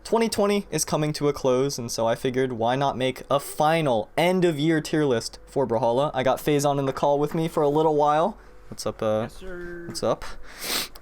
2020 is coming to a close, and so I figured why not make a final end-of-year tier list for Brawlhalla. I got Faison in the call with me for a little while. What's up, Yes, sir. What's up?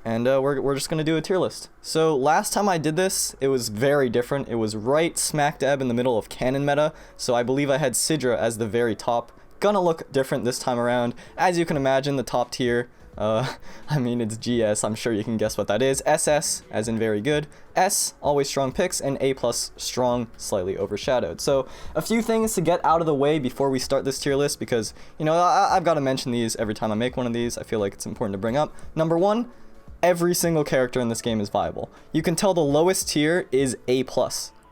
And we're just gonna do a tier list. So last time I did this, it was very different. It was right smack dab in the middle of canon meta, so I believe I had Sidra as the very top. Gonna look different this time around. As you can imagine, the top tier, I mean, it's GS, I'm sure you can guess what that is. SS, as in very good. S, always strong picks, and A+, strong, slightly overshadowed. So, a few things to get out of the way before we start this tier list, because, you know, I've got to mention these every time I make one of these. I feel like it's important to bring up. Number one, every single character in this game is viable. You can tell the lowest tier is A+.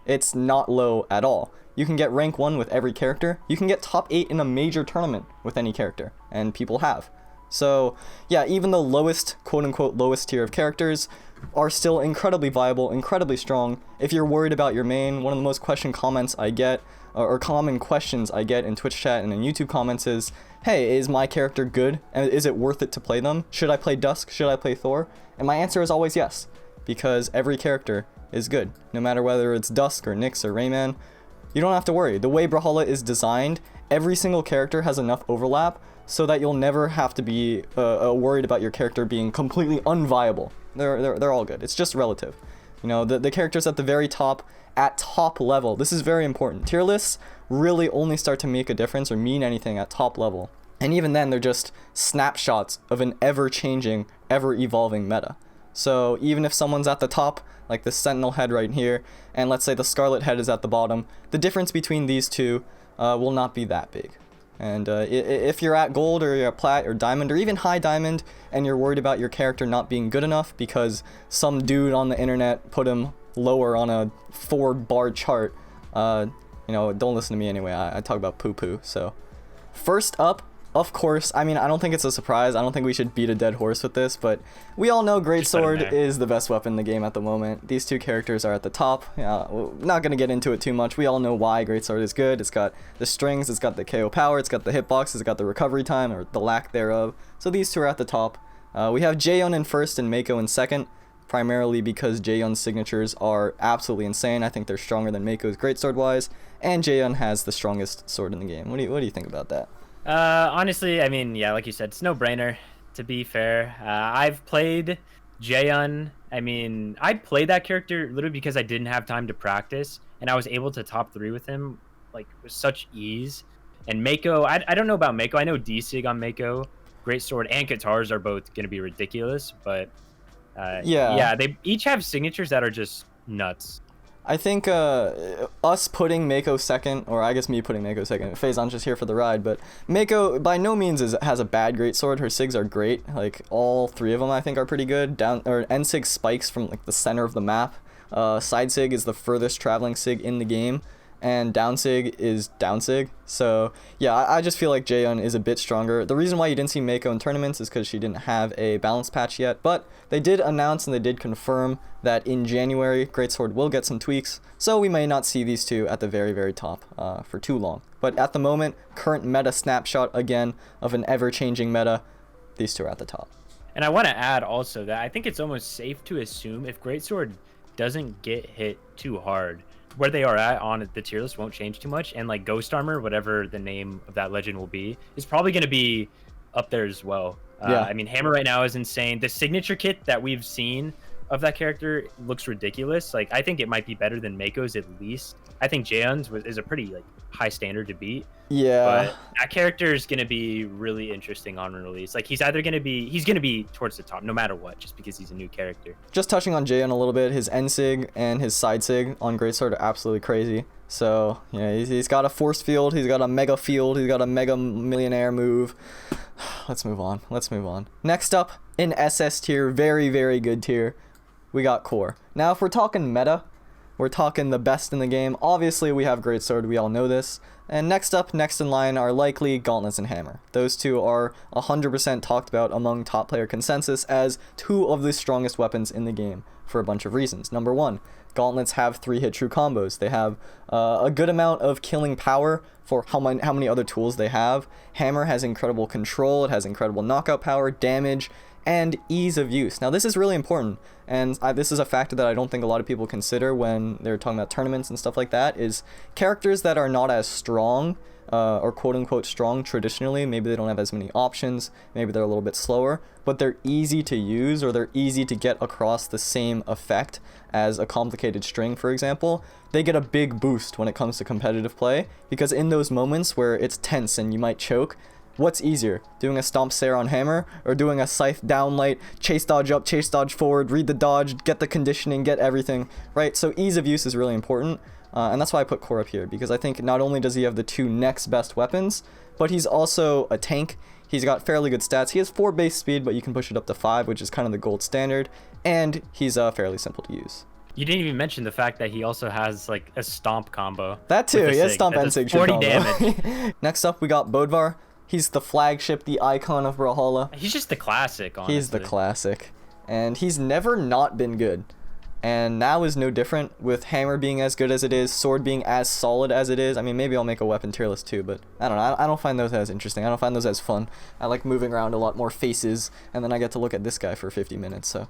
It's not low at all. You can get rank 1 with every character. You can get top 8 in a major tournament with any character, and people have. So, yeah, even the lowest, quote-unquote, lowest tier of characters are still incredibly viable, incredibly strong. If you're worried about your main, one of the most comments I get, or common questions I get in Twitch chat and in YouTube comments is, hey, is my character good? And is it worth it to play them? Should I play Dusk? Should I play Thor? And my answer is always yes, because every character is good. No matter whether it's Dusk or Nyx or Rayman, you don't have to worry. The way Brawlhalla is designed, every single character has enough overlap so that you'll never have to be worried about your character being completely unviable. They're all good. It's just relative. You know, the characters at the very top, at top level, this is very important. Tier lists really only start to make a difference or mean anything at top level. And even then, they're just snapshots of an ever-changing, ever-evolving meta. So even if someone's at the top, like the Sentinel head right here, and let's say the Scarlet head is at the bottom, the difference between these two will not be that big. And if you're at gold or you're at plat or diamond or even high diamond and you're worried about your character not being good enough because some dude on the internet put him lower on a 4-bar chart, you know, don't listen to me anyway. I talk about poo-poo. So first up, of course, I mean, I don't think it's a surprise. I don't think we should beat a dead horse with this, but we all know Greatsword is the best weapon in the game at the moment. These two characters are at the top. We're not going to get into it too much. We all know why Greatsword is good. It's got the strings, it's got the KO power, it's got the hitbox, it's got the recovery time, or the lack thereof. So these two are at the top. We have Jaehyun in first and Mako in second, primarily because Jaehyun's signatures are absolutely insane. I think they're stronger than Mako's Greatsword-wise, and Jaehyun has the strongest sword in the game. What do you think about that? Honestly, I mean, yeah, like you said, it's no brainer, to be fair. I've played Jaehyun. I mean, I played that character literally because I didn't have time to practice, and I was able to top 3 with him, like, with such ease. And Mako, I don't know about Mako. I know D-Sig on Mako. Greatsword and Katars are both going to be ridiculous, but, yeah, they each have signatures that are just nuts. I think us putting Mako second, or I guess me putting Mako second, Faison's just here for the ride, but Mako by no means has a bad greatsword. Her sigs are great. Like, all 3 of them I think are pretty good. End sig spikes from like the center of the map. Side sig is the furthest traveling sig in the game, and down sig is down sig. So yeah, I just feel like Jaehyun is a bit stronger. The reason why you didn't see Mako in tournaments is because she didn't have a balance patch yet, but they did announce and they did confirm that in January Greatsword will get some tweaks, so we may not see these two at the very, very top for too long. But at the moment, current meta snapshot again of an ever-changing meta, these two are at the top. And I want to add also that I think it's almost safe to assume if Greatsword doesn't get hit too hard, where they are at on the tier list won't change too much, and like Ghost Armor, whatever the name of that legend will be, is probably going to be up there as well. Yeah. I mean, Hammer right now is insane. The signature kit that we've seen of that character looks ridiculous. Like, I think it might be better than Mako's at least. I think Jaehyun's is a pretty like high standard to beat. Yeah. But that character is going to be really interesting on release. Like, he's going to be towards the top no matter what, just because he's a new character. Just touching on Jaehyun a little bit, his end sig and his side sig on Greatsword are absolutely crazy. So, yeah, he's got a force field, he's got a mega field, he's got a mega millionaire move. Let's move on. Next up, in SS tier, very, very good tier, we got Core. Now, if we're talking meta, we're talking the best in the game. Obviously, we have Greatsword, we all know this. And next in line are likely Gauntlets and Hammer. Those two are 100% talked about among top player consensus as 2 of the strongest weapons in the game for a bunch of reasons. Number 1, Gauntlets have 3-hit true combos. They have a good amount of killing power for how many other tools they have. Hammer has incredible control, it has incredible knockout power, damage, and ease of use. Now this is really important, and this is a factor that I don't think a lot of people consider when they're talking about tournaments and stuff like that, is characters that are not as strong, or quote-unquote strong traditionally, maybe they don't have as many options, maybe they're a little bit slower, but they're easy to use, or they're easy to get across the same effect as a complicated string, for example. They get a big boost when it comes to competitive play, because in those moments where it's tense and you might choke, what's easier, doing a stomp stare on hammer, or doing a scythe downlight, chase dodge up, chase dodge forward, read the dodge, get the conditioning, get everything, right? So ease of use is really important. And that's why I put Core up here, because I think not only does he have the 2 next best weapons, but he's also a tank. He's got fairly good stats. He has 4 base speed, but you can push it up to 5, which is kind of the gold standard, and he's fairly simple to use. You didn't even mention the fact that he also has like a stomp combo. That too, he has stomp and sig 40 combo. damage. Next up, we got Bodvar. He's the flagship, the icon of Brawlhalla. He's just the classic, honestly. He's the classic, and he's never not been good. And now is no different, with hammer being as good as it is, sword being as solid as it is. I mean, maybe I'll make a weapon tier list too, but I don't know. I don't find those as interesting. I don't find those as fun. I like moving around a lot more faces, and then I get to look at this guy for 50 minutes. So,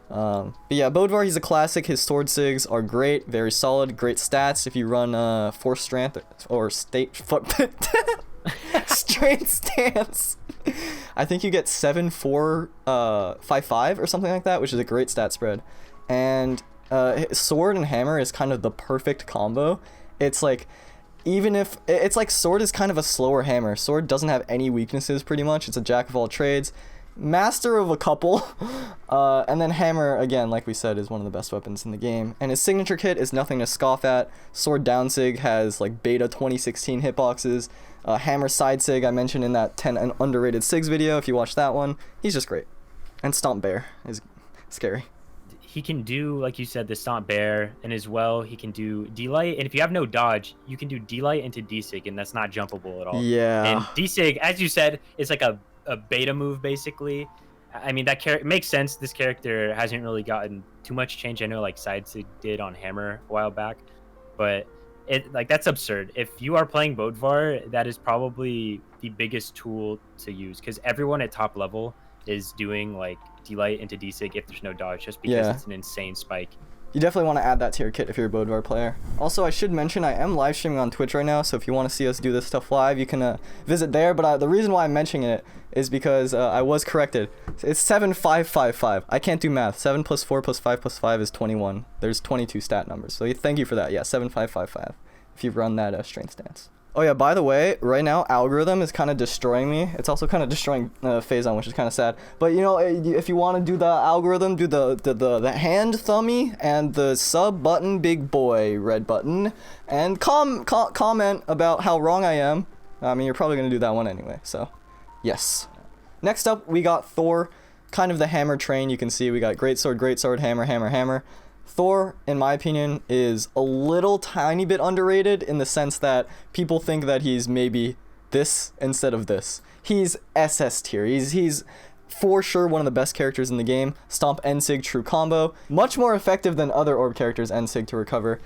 but yeah, Bodvar, he's a classic. His sword sigs are great, very solid, great stats. If you run force strength or state foot strength stance, I think you get 7-4 5-5 or something like that, which is a great stat spread. And sword and hammer is kind of the perfect combo. It's like, even if it's like, sword is kind of a slower hammer. Sword doesn't have any weaknesses pretty much. It's a jack of all trades, master of a couple, and then hammer, again, like we said, is one of the best weapons in the game, and his signature kit is nothing to scoff at. Sword down sig has like beta 2016 hitboxes. Hammer side sig I mentioned in that 10 underrated sigs video. If you watch that one, he's just great. And stomp bear is scary. He can do, like you said, the stomp bear, and as well he can do D-light, and if you have no dodge, you can do D-light into D-sig, and that's not jumpable at all. Yeah. And D-sig, as you said, is like a beta move basically. I mean, that it makes sense. This character hasn't really gotten too much change. I know like side sig did on hammer a while back, but that's absurd. If you are playing Bodvar, that is probably the biggest tool to use, because everyone at top level is doing like D-light into D-sig if there's no dodge, just because it's an insane spike. You definitely want to add that to your kit if you're a Bodvar player. Also, I should mention I am live streaming on Twitch right now, so if you want to see us do this stuff live, you can visit there. But the reason why I'm mentioning it is because I was corrected. It's 7555. I can't do math. 7 plus 4 plus 5 plus 5 is 21. There's 22 stat numbers. So thank you for that. Yeah, 7555 if you run that strength stance. Oh yeah, by the way, right now algorithm is kind of destroying me. It's also kind of destroying Phazon, which is kind of sad. But you know, if you want to do the algorithm, do the hand thummy and the sub button big boy red button, and comment about how wrong I am. I mean, you're probably gonna do that one anyway. So, yes. Next up, we got Thor, kind of the hammer train. You can see we got greatsword, hammer, hammer, hammer. Thor, in my opinion, is a little tiny bit underrated in the sense that people think that he's maybe this instead of this. He's SS tier. He's for sure one of the best characters in the game. Stomp N-Sig true combo. Much more effective than other orb characters N-Sig to recover.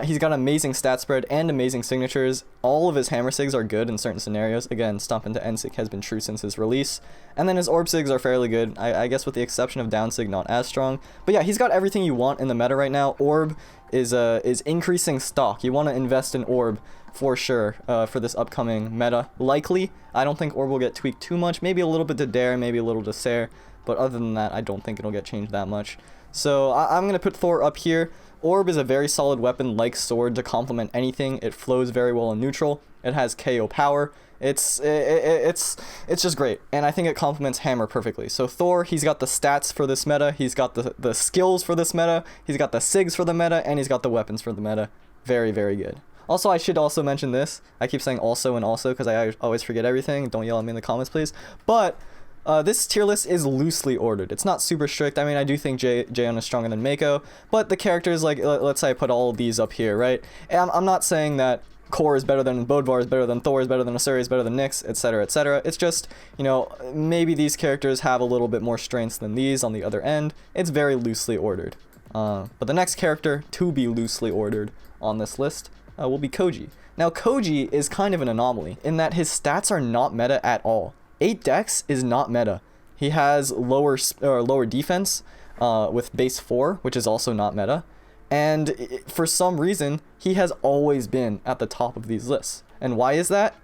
He's got amazing stat spread and amazing signatures. All of his hammer sigs are good in certain scenarios. Again, Stomp into N-Sig has been true since his release. And then his orb sigs are fairly good. I guess with the exception of down sig, not as strong. But yeah, he's got everything you want in the meta right now. Orb is increasing stock. You want to invest in orb for sure for this upcoming meta. Likely, I don't think orb will get tweaked too much. Maybe a little bit to dare, maybe a little to Sare. But other than that, I don't think it'll get changed that much. So I'm going to put Thor up here. Orb is a very solid weapon like sword to complement anything. It flows very well in neutral. It has KO power. It's just great, and I think it complements hammer perfectly. So Thor, he's got the stats for this meta, he's got the skills for this meta, he's got the sigs for the meta, and he's got the weapons for the meta. Very, very good. Also, I should also mention this. I keep saying also and also because I always forget everything. Don't yell at me in the comments, please. But this tier list is loosely ordered. It's not super strict. I mean, I do think Jaehyun is stronger than Mako, but the characters, like, let's say I put all of these up here, right? And I'm not saying that Core is better than Bodvar, is better than Thor, is better than Asuri, is better than Nyx, etc., etc. It's just, you know, maybe these characters have a little bit more strengths than these on the other end. It's very loosely ordered. But the next character to be loosely ordered on this list will be Koji. Now, Koji is kind of an anomaly in that his stats are not meta at all. 8 dex is not meta. He has lower defense with base 4, which is also not meta. And for some reason, he has always been at the top of these lists. And why is that?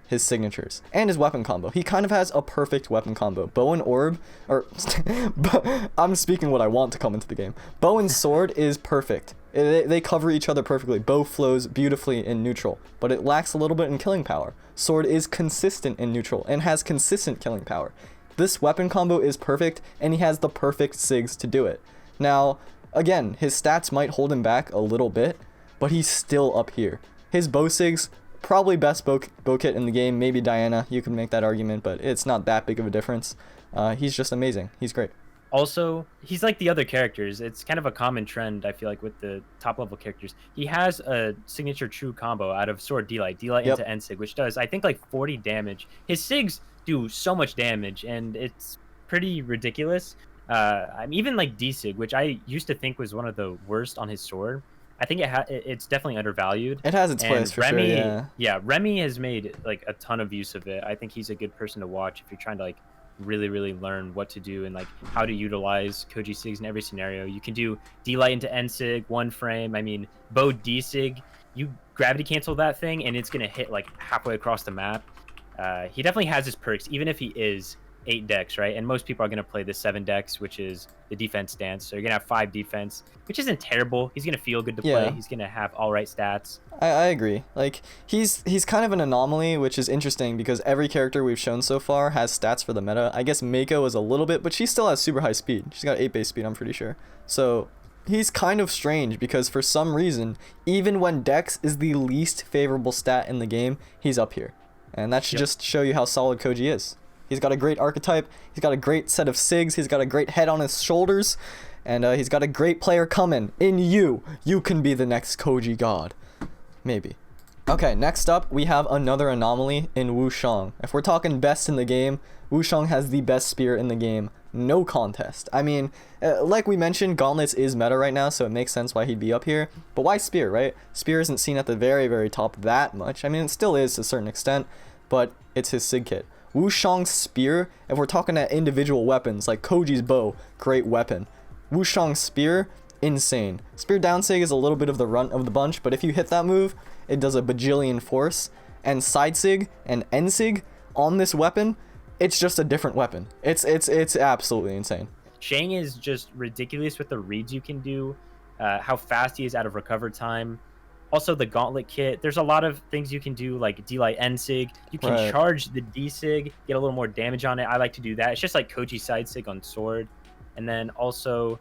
His signatures and his weapon combo. He kind of has a perfect weapon combo. Bow and orb, or I'm speaking what I want to come into the game. Bow and sword is perfect. They cover each other perfectly. Bow flows beautifully in neutral, but it lacks a little bit in killing power. Sword is consistent in neutral and has consistent killing power. This weapon combo is perfect, and he has the perfect sigs to do it. Now, again, his stats might hold him back a little bit, but he's still up here. His bow sigs, probably best bow kit in the game. Maybe Diana, you can make that argument, but it's not that big of a difference. He's just amazing. He's great. Also, he's like the other characters. It's kind of a common trend, I feel like, with the top level characters. He has a signature true combo out of sword D-Light into N-Sig, which does, I think, like 40 damage. His Sigs do so much damage, and it's pretty ridiculous. I'm even like D-Sig, which I used to think was one of the worst on his sword. I think it's definitely undervalued. It has its place for Remy, sure, yeah. Remy has made like a ton of use of it. I think he's a good person to watch if you're trying to like really learn what to do and like how to utilize Koji Sigs in every scenario. You can do D-Light into N-Sig, 1 frame. I mean, bow D-Sig, you gravity cancel that thing and it's gonna hit like halfway across the map. He definitely has his perks, even if he is 8 dex, right? And most people are going to play the 7 dex, which is the defense stance. So you're going to have 5 defense, which isn't terrible. He's going to feel good to play. He's going to have all right stats. I agree. Like, he's kind of an anomaly, which is interesting because every character we've shown so far has stats for the meta. I guess Mako is a little bit, but she still has super high speed. She's got 8 base speed, I'm pretty sure. So he's kind of strange because for some reason, even when dex is the least favorable stat in the game, he's up here. And that should just show you how solid Koji is. He's got a great archetype, he's got a great set of sigs, he's got a great head on his shoulders, and he's got a great player coming. In you can be the next Koji god. Maybe. Okay, next up, we have another anomaly in Wushang. If we're talking best in the game, Wushang has the best spear in the game. No contest. I mean, like we mentioned, Gauntlets is meta right now, so it makes sense why he'd be up here. But why Spear, right? Spear isn't seen at the very top that much. I mean, it still is to a certain extent, but it's his sig kit. Wushang's Spear, if we're talking at individual weapons, like Koji's bow, great weapon. Wushang's Spear, insane. Spear down sig is a little bit of the runt of the bunch, but if you hit that move, it does a bajillion force. And side sig and end sig on this weapon, it's just a different weapon. It's absolutely insane. Shang is just ridiculous with the reads you can do, how fast he is out of recover time. Also, the gauntlet kit, there's a lot of things you can do, like D-Light N-Sig. You can charge the D-Sig, get a little more damage on it. I like to do that. It's just like Koji side sig on sword. And then also,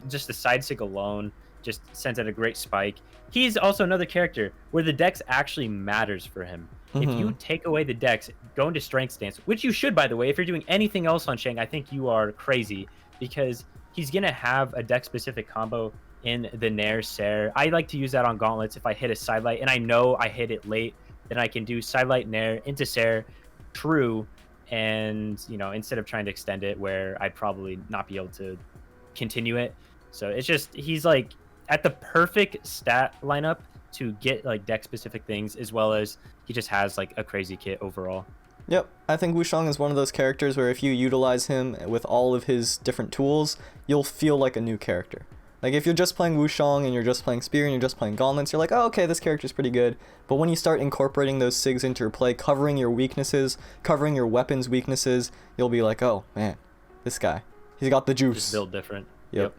just the side sig alone just sends out a great spike. He's also another character where the dex actually matters for him. If you take away the dex, go into strength stance, which you should, by the way. If you're doing anything else on Shang, I think you are crazy, because he's going to have a dex-specific combo in the Nair Ser. I like to use that on gauntlets if I hit a sidelight and I know I hit it late, then I can do sidelight Nair into Ser, true, and you know, instead of trying to extend it where I'd probably not be able to continue it. So it's just, he's like at the perfect stat lineup to get like deck specific things, as well as he just has like a crazy kit overall. Yep, I think Wushang is one of those characters where if you utilize him with all of his different tools, you'll feel like a new character. Like, if you're just playing Wushang and you're just playing Spear and you're just playing Gauntlets, you're like, oh, okay, this character's pretty good. But when you start incorporating those sigs into your play, covering your weaknesses, covering your weapons' weaknesses, you'll be like, oh, man, this guy, he's got the juice. Just build different. Yep.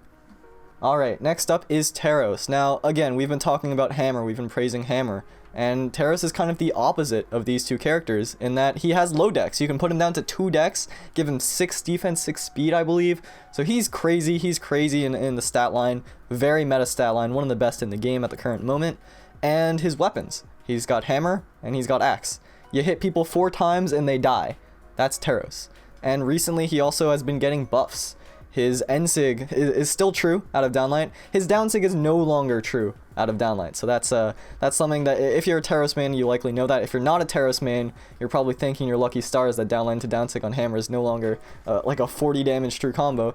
Alright, next up is Taros. Now, again, we've been talking about Hammer, we've been praising Hammer, and Taros is kind of the opposite of these two characters in that he has low dex. You can put him down to 2 dex, give him 6 defense, 6 speed, I believe. So he's crazy in the stat line, very meta stat line, one of the best in the game at the current moment. And his weapons, he's got Hammer and he's got Axe. You hit people 4 times and they die. That's Taros. And recently he also has been getting buffs. His N-Sig is still true out of Downlight. His Down-Sig is no longer true out of Downlight. So that's something that if you're a Taros main, you likely know that. If you're not a Taros main, you're probably thanking your lucky stars that Downlight to Down-Sig on Hammer is no longer like a 40 damage true combo.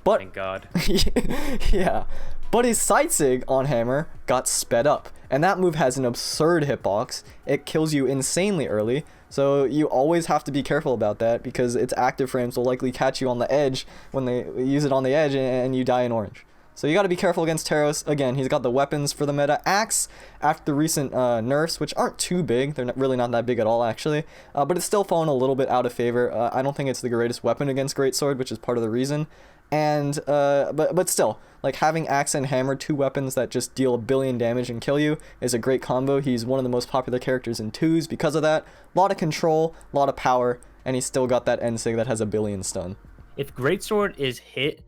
But thank God. yeah. But his side sig on hammer got sped up, and that move has an absurd hitbox. It kills you insanely early, so you always have to be careful about that because its active frames will likely catch you on the edge when they use it on the edge and you die in orange. So you got to be careful against Taros. Again, he's got the weapons for the meta. Axe, after the recent nerfs, which aren't too big. They're really not that big at all, actually. But it's still fallen a little bit out of favor. I don't think it's the greatest weapon against Greatsword, which is part of the reason. And, but still, like having Axe and Hammer, two weapons that just deal 1 billion damage and kill you, is a great combo. He's one of the most popular characters in 2s because of that. A lot of control, a lot of power, and he's still got that end sig that has 1 billion stun. If Greatsword is hit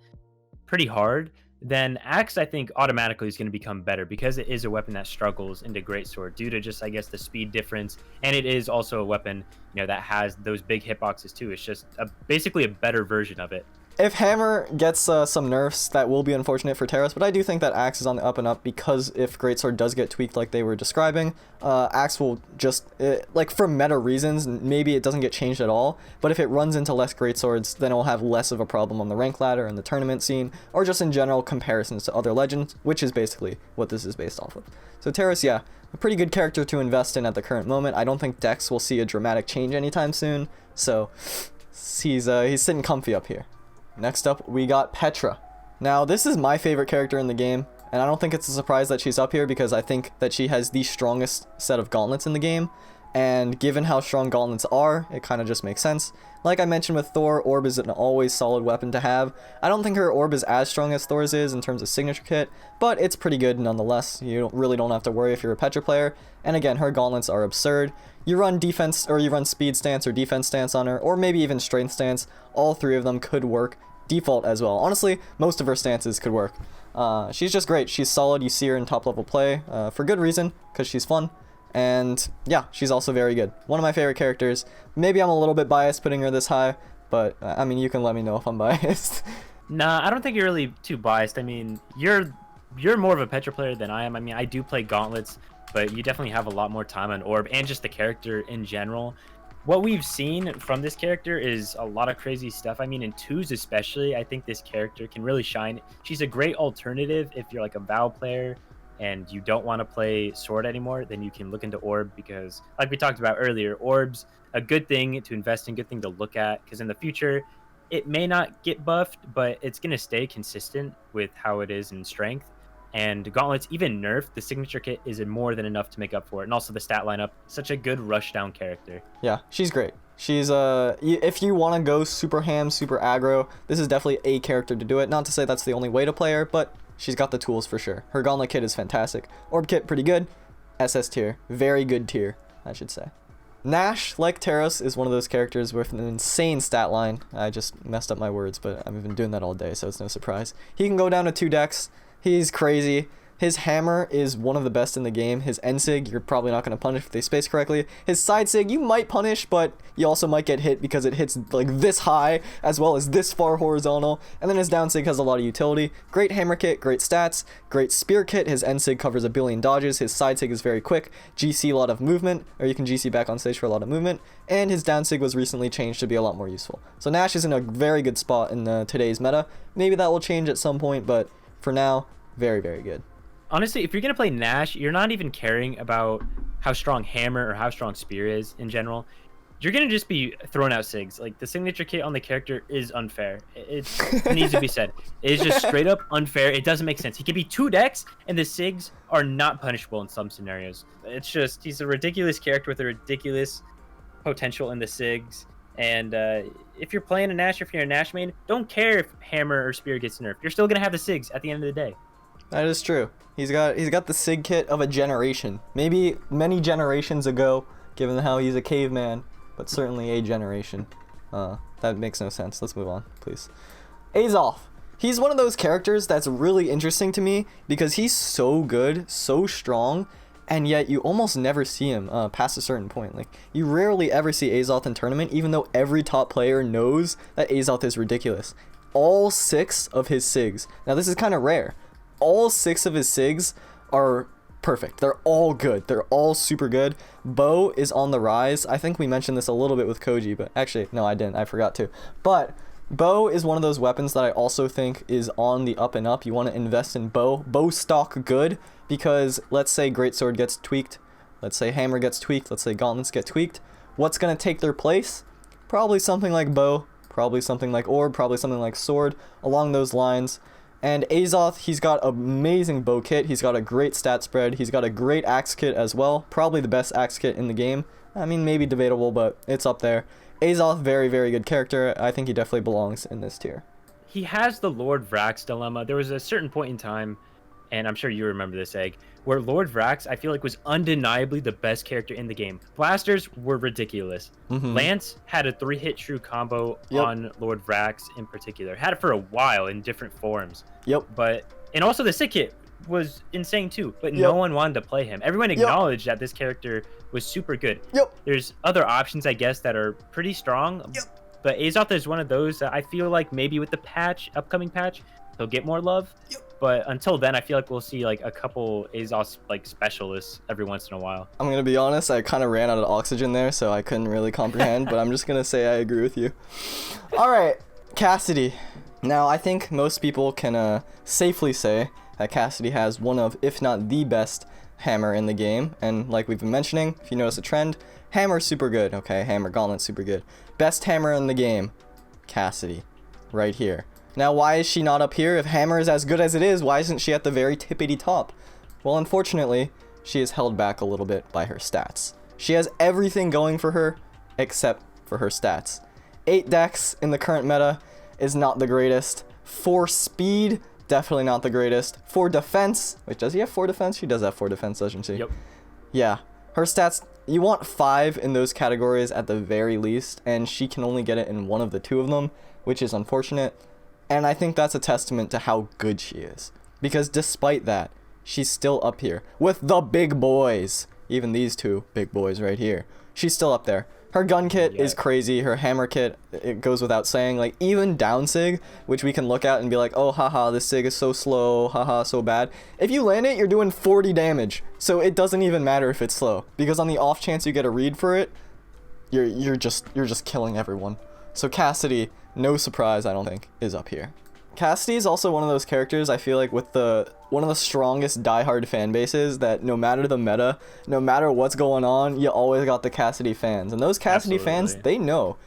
pretty hard, then Axe, I think, automatically is going to become better because it is a weapon that struggles into Greatsword due to just, I guess, the speed difference. And it is also a weapon, that has those big hitboxes too. It's just basically a better version of it. If Hammer gets some nerfs, that will be unfortunate for Taros, but I do think that Axe is on the up and up because if Greatsword does get tweaked like they were describing, Axe will just, like for meta reasons, maybe it doesn't get changed at all, but if it runs into less Greatswords, then it will have less of a problem on the rank ladder and the tournament scene, or just in general comparisons to other legends, which is basically what this is based off of. So Taros, yeah, a pretty good character to invest in at the current moment. I don't think Dex will see a dramatic change anytime soon, so he's sitting comfy up here. Next up, we got Petra. Now, this is my favorite character in the game, and I don't think it's a surprise that she's up here because I think that she has the strongest set of gauntlets in the game, and given how strong gauntlets are, it kind of just makes sense. Like I mentioned with Thor, Orb is an always solid weapon to have. I don't think her Orb is as strong as Thor's is in terms of signature kit, but it's pretty good nonetheless. You really don't have to worry if you're a Petra player, and again, her gauntlets are absurd. You run defense, or you run speed stance or defense stance on her, or maybe even strength stance. All three of them could work. Default as well. Honestly, most of her stances could work. She's just great. She's solid. You see her in top level play for good reason, because she's fun. And yeah, she's also very good. One of my favorite characters. Maybe I'm a little bit biased putting her this high, but I mean, you can let me know if I'm biased. Nah, I don't think you're really too biased. I mean, you're more of a Petra player than I am. I mean, I do play gauntlets, but you definitely have a lot more time on Orb and just the character in general. What we've seen from this character is a lot of crazy stuff. I mean, in 2s especially, I think this character can really shine. She's a great alternative if you're like a Vow player and you don't want to play Sword anymore, then you can look into Orb because, like we talked about earlier, Orb's a good thing to invest in, good thing to look at, because in the future, it may not get buffed, but it's going to stay consistent with how it is in strength. And gauntlets, even nerfed, the signature kit is more than enough to make up for it. And also the stat lineup, such a good rushdown character. Yeah, she's great. She's, if you want to go super ham, super aggro, this is definitely a character to do it. Not to say that's the only way to play her, but she's got the tools for sure. Her gauntlet kit is fantastic. Orb kit, pretty good. SS tier. Very good tier, I should say. Nash, like Taros, is one of those characters with an insane stat line. I just messed up my words, but I've been doing that all day, so it's no surprise. He can go down to 2 decks. He's crazy. His hammer is one of the best in the game. His end sig, you're probably not going to punish if they space correctly. His side sig, you might punish, but you also might get hit because it hits like this high as well as this far horizontal. And then his down sig has a lot of utility. Great hammer kit, great stats, great spear kit. His end sig covers 1 billion dodges. His side sig is very quick. GC a lot of movement, or you can GC back on stage for a lot of movement. And his down sig was recently changed to be a lot more useful. So Nash is in a very good spot in today's meta. Maybe that will change at some point, but for now, very, very good. Honestly, if you're going to play Nash, you're not even caring about how strong Hammer or how strong Spear is in general. You're going to just be throwing out SIGs. Like, the signature kit on the character is unfair. It needs to be said. It is just straight up unfair. It doesn't make sense. He could be 2 decks, and the SIGs are not punishable in some scenarios. It's just, he's a ridiculous character with a ridiculous potential in the SIGs. And if you're playing a Nash, if you're a Nash main, don't care if Hammer or Spear gets nerfed. You're still going to have the SIGs at the end of the day. That is true. He's got the SIG kit of a generation. Maybe many generations ago, given how he's a caveman, but certainly a generation. That makes no sense. Let's move on, please. Azoth. He's one of those characters that's really interesting to me because he's so good, so strong, and yet you almost never see him past a certain point. Like, you rarely ever see Azoth in tournament, even though every top player knows that Azoth is ridiculous. All 6 of his SIGs. Now, this is kind of rare. All 6 of his SIGs are perfect. They're all good. They're all super good. Bow is on the rise. I think we mentioned this a little bit with Koji, but actually, no, I didn't. I forgot to. But Bow is one of those weapons that I also think is on the up and up. You want to invest in bow. Bow stock good, because let's say greatsword gets tweaked, let's say hammer gets tweaked, let's say gauntlets get tweaked. What's going to take their place? Probably something like bow, probably something like orb, probably something like sword, along those lines. And Azoth, he's got an amazing bow kit, he's got a great stat spread, he's got a great axe kit as well, probably the best axe kit in the game. I mean, maybe debatable, but it's up there. Azoth, very, very good character. I think he definitely belongs in this tier. He has the Lord Vrax dilemma. There was a certain point in time, and I'm sure you remember this, Egg, where Lord Vrax, I feel like, was undeniably the best character in the game. Blasters were ridiculous. Lance had a 3-hit true combo on Lord Vrax in particular. Had it for a while in different forms. And also the sick hit was insane too, but no one wanted to play him. Everyone acknowledged that this character was super good. There's other options, I guess, that are pretty strong. But Azoth is one of those that I feel like maybe with the upcoming patch, he'll get more love. But until then, I feel like we'll see like a couple Azoth like specialists every once in a while. I'm gonna be honest, I kind of ran out of oxygen there, so I couldn't really comprehend. But I'm just gonna say I agree with you. All right, Cassidy. Now I think most people can safely say that Cassidy has one of, if not the best hammer in the game. And like we've been mentioning, if you notice a trend, hammer's super good. Okay, hammer gauntlet super good. Best hammer in the game, Cassidy, right here. Now, why is she not up here? If hammer is as good as it is, why isn't she at the very tippity top? Well, unfortunately, she is held back a little bit by her stats. She has everything going for her except for her stats. 8 dex in the current meta is not the greatest. 4 speed, definitely not the greatest. 4 defense. Wait, does he have 4 defense? She does have 4 defense, doesn't she? Yep. Yeah. Her stats, you want 5 in those categories at the very least, and she can only get it in one of the 2 of them, which is unfortunate. And I think that's a testament to how good she is. Because despite that, she's still up here with the big boys. Even these 2 big boys right here. She's still up there. Her gun kit is crazy. Her hammer kit, it goes without saying. Like, even down sig, which we can look at and be like, oh, haha, this sig is so slow, haha, so bad. If you land it, you're doing 40 damage. So it doesn't even matter if it's slow. Because on the off chance you get a read for it, you're just killing everyone. So Cassidy, no surprise, I don't think, is up here. Cassidy is also one of those characters, I feel like, with one of the strongest diehard fan bases, that no matter the meta, no matter what's going on, you always got the Cassidy fans. And those Cassidy fans, they know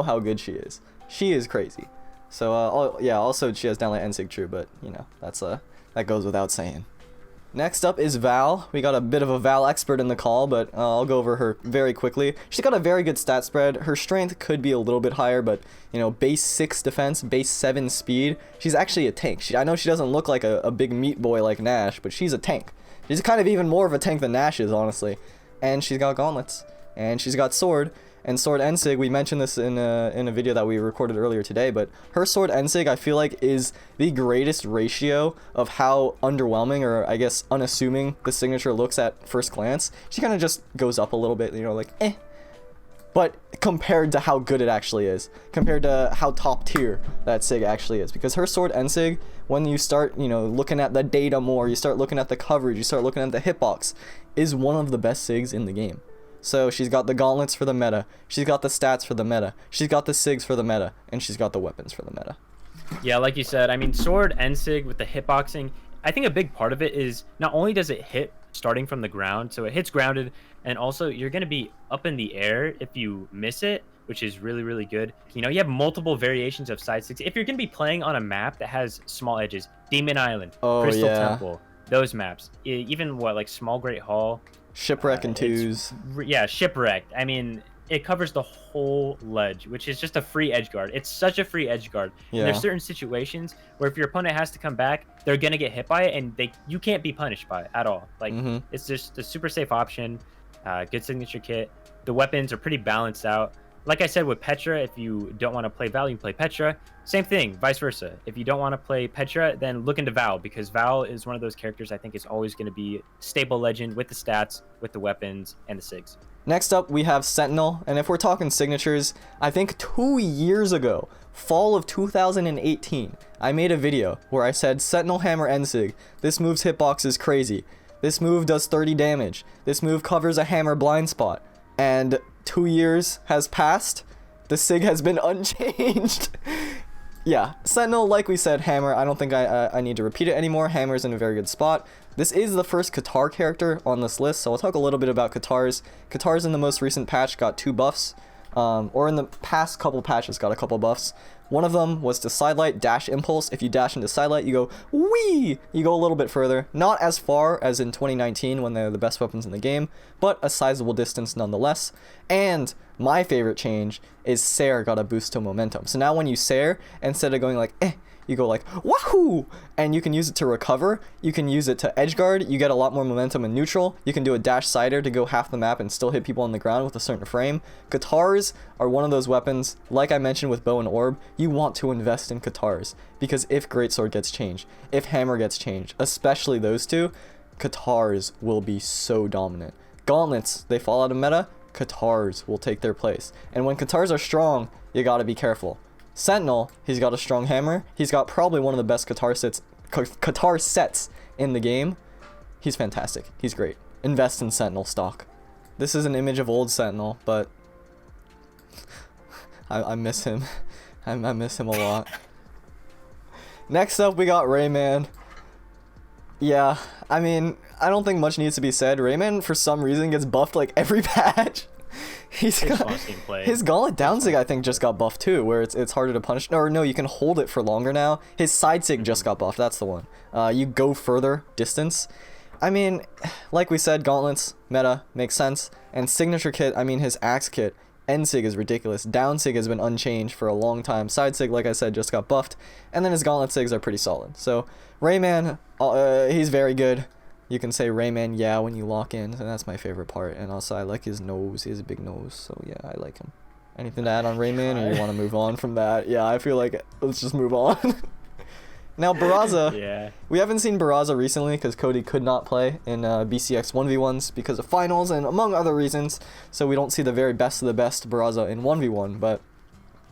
how good she is. She is crazy. So, also she has downlight Ensig true, but, you know, that goes without saying. Next up is Val. We got a bit of a Val expert in the call, but I'll go over her very quickly. She's got a very good stat spread. Her strength could be a little bit higher, but, you know, base 6 defense, base 7 speed. She's actually a tank. I know she doesn't look like a big meat boy like Nash, but she's a tank. She's kind of even more of a tank than Nash is, honestly. And she's got gauntlets. And she's got sword. And sword Ensig, we mentioned this in a video that we recorded earlier today, but her sword Ensig, I feel like, is the greatest ratio of how underwhelming, or I guess unassuming, the signature looks at first glance. She kind of just goes up a little bit, you know, like, eh. But compared to how good it actually is, compared to how top tier that sig actually is, because her sword Ensig, when you start, you know, looking at the data more, you start looking at the coverage, you start looking at the hitbox, is one of the best sigs in the game. So she's got the gauntlets for the meta, she's got the stats for the meta, she's got the sigs for the meta, and she's got the weapons for the meta. Yeah, like you said, I mean, sword and sig with the hitboxing, I think a big part of it is not only does it hit starting from the ground, so it hits grounded, and also you're going to be up in the air if you miss it, which is really, really good. You know, you have multiple variations of side sticks. If you're going to be playing on a map that has small edges, Demon Island, Crystal Temple, those maps, even like Small Great Hall, Shipwreck and twos. Yeah, Shipwrecked. I mean, it covers the whole ledge, which is just a free edge guard. It's such a free edge guard. Yeah. And there's certain situations where if your opponent has to come back, they're gonna get hit by it, and you can't be punished by it at all. Like, it's just a super safe option. Good signature kit. The weapons are pretty balanced out. Like I said with Petra, if you don't want to play Val, you can play Petra. Same thing, vice versa. If you don't want to play Petra, then look into Val, because Val is one of those characters I think is always going to be stable legend with the stats, with the weapons, and the sigs. Next up, we have Sentinel, and if we're talking signatures, I think 2 years ago, fall of 2018, I made a video where I said Sentinel Hammer Ensig, this move's hitbox is crazy. This move does 30 damage. This move covers a hammer blind spot. And 2 years has passed. The sig has been unchanged. Yeah, Sentinel, like we said, Hammer, I don't think I need to repeat it anymore. Hammer's in a very good spot. This is the first Qatar character on this list, so I'll talk a little bit about Qatars. Qatars in the most recent patch got 2 buffs, or in the past couple patches got a couple buffs. One of them was to sidelight dash impulse. If you dash into sidelight, you go wee! You go a little bit further. Not as far as in 2019 when they're the best weapons in the game, but a sizable distance nonetheless. And my favorite change is Sair got a boost to momentum. So now when you Sair, instead of going like eh, you go like wahoo! And you can use it to recover, you can use it to edgeguard, you get a lot more momentum in neutral, you can do a dash sider to go half the map and still hit people on the ground with a certain frame. Qatars are one of those weapons, like I mentioned with bow and orb, you want to invest in Qatars, because if greatsword gets changed, if hammer gets changed, especially those two, Qatars will be so dominant. Gauntlets, they fall out of meta, Qatars will take their place. And when Qatars are strong, you gotta be careful. Sentinel, he's got a strong hammer. He's got probably one of the best Qatar sets in the game. He's fantastic. He's great. Invest in Sentinel stock. This is an image of old Sentinel, but I miss him. I miss him a lot. Next up, we got Rayman. Yeah, I mean, I don't think much needs to be said. Rayman, for some reason, gets buffed like every patch. His gauntlet downsig I think just got buffed too, where it's harder to punish. Or no, you can hold it for longer now. His side sig just got buffed. That's the one. You go further distance. I mean, like we said, gauntlets meta makes sense. And signature kit, I mean, his axe kit, end sig is ridiculous. Down sig has been unchanged for a long time. Side sig, like I said, just got buffed. And then his gauntlet sigs are pretty solid. So Rayman, he's very good. You can say Rayman, yeah, when you lock in, and that's my favorite part. And also, I like his nose. He has a big nose, so yeah, I like him. Anything to add on Rayman, or you want to move on from that? Yeah, I feel like let's just move on. Now, Barraza. Yeah. We haven't seen Barraza recently because Cody could not play in BCX 1v1s because of finals and among other reasons. So we don't see the very best of the best Barraza in 1v1, but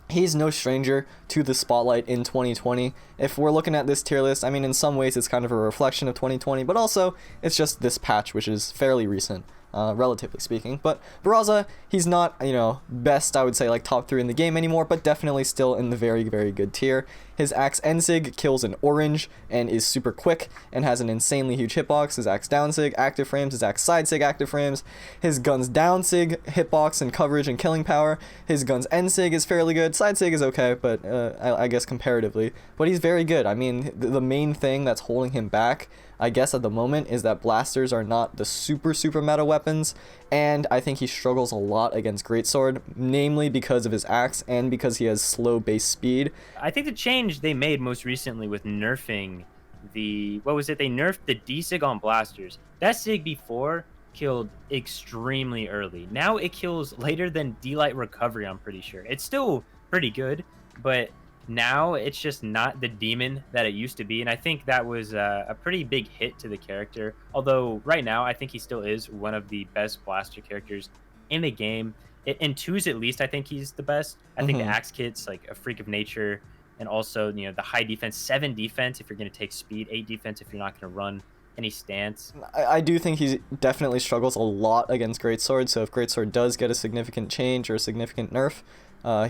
he's no stranger to the spotlight in 2020. If we're looking at this tier list, I mean, in some ways it's kind of a reflection of 2020, but also it's just this patch, which is fairly recent, relatively speaking. But Barraza, he's not, you know, best, I would say, like top 3 in the game anymore, but definitely still in the very, very good tier. His axe Ensig kills an orange and is super quick and has an insanely huge hitbox. His axe downsig active frames, his axe side sig active frames. His guns downsig hitbox and coverage and killing power. His guns Ensig is fairly good. Side sig is okay, but I guess comparatively. But he's very good. I mean, the main thing that's holding him back, I guess at the moment, is that blasters are not the super meta weapons, and I think he struggles a lot against greatsword, namely because of his axe and because he has slow base speed. I think the change they made most recently with nerfing the, what was it? They nerfed the D-Sig on blasters. That Sig before killed extremely early. Now it kills later than D-Light recovery, I'm pretty sure. It's still pretty good, but now it's just not the demon that it used to be, and I think that was a pretty big hit to the character. Although right now I think he still is one of the best blaster characters in the game. In 2s at least, I think he's the best. I think the axe kit's like a freak of nature, and also, you know, the high defense, 7 defense if you're going to take speed, 8 defense if you're not going to run any stance. I do think he definitely struggles a lot against greatsword, so if greatsword does get a significant change or a significant nerf,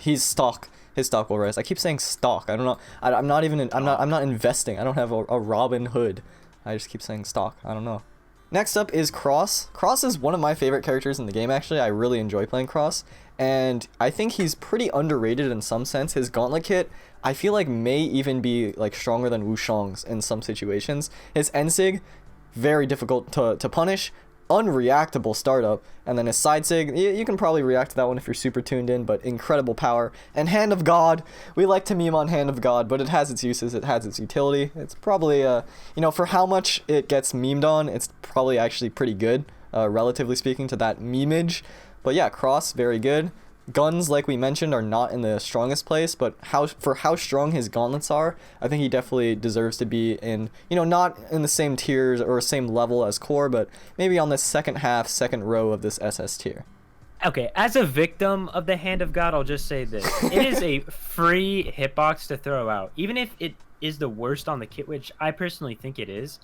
he's stock. His stock will rise. I keep saying stock. I don't know. I'm not even. I'm not investing. I don't have a Robin Hood. I just keep saying stock. I don't know. Next up is Cross. Cross is one of my favorite characters in the game. Actually, I really enjoy playing Cross, and I think he's pretty underrated in some sense. His gauntlet kit, I feel like, may even be like stronger than Wushang's in some situations. His Ensig, very difficult to punish. Unreactable startup, and then his side sig, you can probably react to that one if you're super tuned in, but incredible power. And Hand of God, we like to meme on Hand of God, but it has its uses, it has its utility. It's probably you know, for how much it gets memed on, it's probably actually pretty good, relatively speaking to that memeage. But yeah, Cross, very good. Guns, like we mentioned, are not in the strongest place, but for how strong his gauntlets are, I think he definitely deserves to be in, you know, not in the same tiers or same level as core, but maybe on the second row of this SS tier. Okay, as a victim of the Hand of God, I'll just say this. It is a free hitbox to throw out. Even if it is the worst on the kit, which I personally think it is,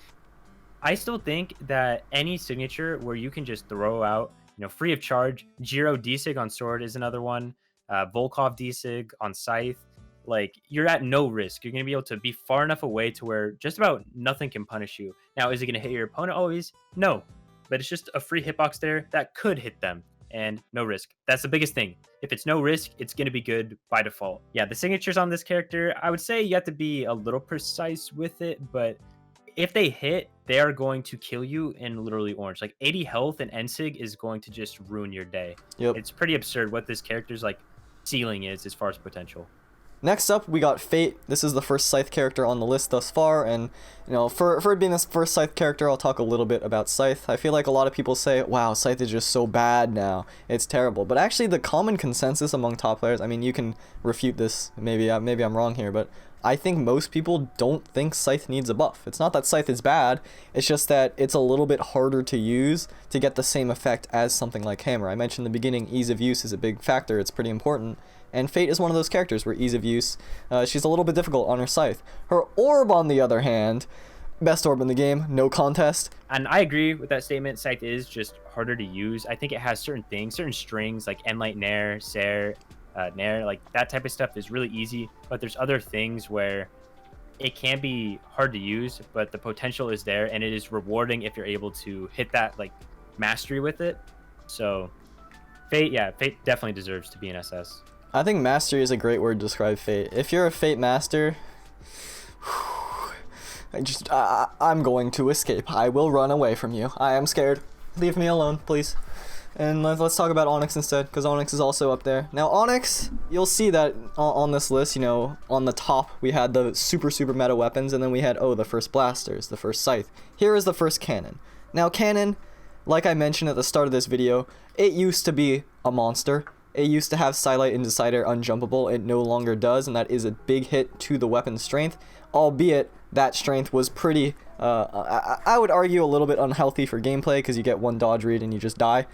I still think that any signature where you can just throw out, you know, free of charge. Jiro D-Sig on sword is another one. Volkov D-Sig on scythe. like you're at no risk. You're going to be able to be far enough away to where just about nothing can punish you. Now, is it going to hit your opponent always? No, but it's just a free hitbox there that could hit them, and no risk. That's the biggest thing. If it's no risk, it's going to be good by default. Yeah, the signatures on this character, I would say you have to be a little precise with it, but if they hit, they are going to kill you in literally orange. Like 80 health and NSIG is going to just ruin your day. Yep. It's pretty absurd what this character's like ceiling is as far as potential. Next up, we got Fate. This is the first Scythe character on the list thus far, and you know, for it being this first Scythe character, I'll talk a little bit about Scythe. I feel like a lot of people say, wow, Scythe is just so bad now. It's terrible. But actually, the common consensus among top players, I mean, you can refute this, maybe I'm wrong here, but I think most people don't think Scythe needs a buff. It's not that Scythe is bad, it's just that it's a little bit harder to use to get the same effect as something like Hammer. I mentioned in the beginning, ease of use is a big factor, it's pretty important. And Fate is one of those characters where ease of use, she's a little bit difficult on her Scythe. Her Orb, on the other hand, best Orb in the game, no contest. And I agree with that statement. Scythe is just harder to use. I think it has certain things, certain strings like Enlight Nair, Sair, Nair, like that type of stuff is really easy. But there's other things where it can be hard to use, but the potential is there, and it is rewarding if you're able to hit that like mastery with it. So Fate, yeah, Fate definitely deserves to be an SS. I think mastery is a great word to describe Fate. If you're a Fate master, I'm going to escape. I will run away from you. I am scared. Leave me alone, please. And let's talk about Onyx instead, because Onyx is also up there. Now, Onyx, you'll see that on this list, you know, on the top, we had the super meta weapons, and then we had, the first blasters, the first scythe. Here is the first cannon. Now, cannon, like I mentioned at the start of this video, it used to be a monster. It used to have Skylight and Decider unjumpable. It no longer does, and that is a big hit to the weapon's strength, albeit that strength was pretty, I would argue a little bit unhealthy for gameplay, because you get one dodge read and you just die.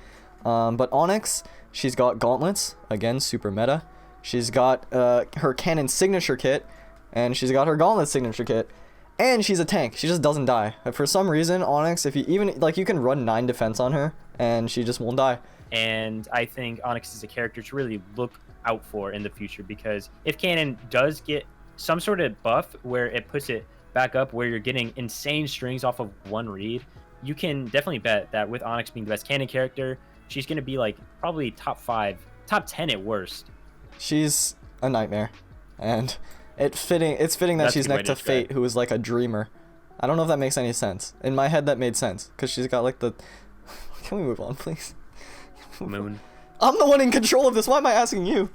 But Onyx, she's got gauntlets, again, super meta. She's got her cannon signature kit, and she's got her gauntlet signature kit, and she's a tank. She just doesn't die. For some reason, Onyx, if you even, like, you can run 9 defense on her, and she just won't die. And I think Onyx is a character to really look out for in the future, because if Cannon does get some sort of buff where it puts it back up where you're getting insane strings off of one read, you can definitely bet that with Onyx being the best Cannon character, she's going to be like probably top 5, top 10 at worst. She's a nightmare, and it's fitting that she's next to Fate, who is like a dreamer. I don't know if that makes any sense. In my head, that made sense, because she's got like the... Can we move on, please? Moon. I'm the one in control of this. Why am I asking you?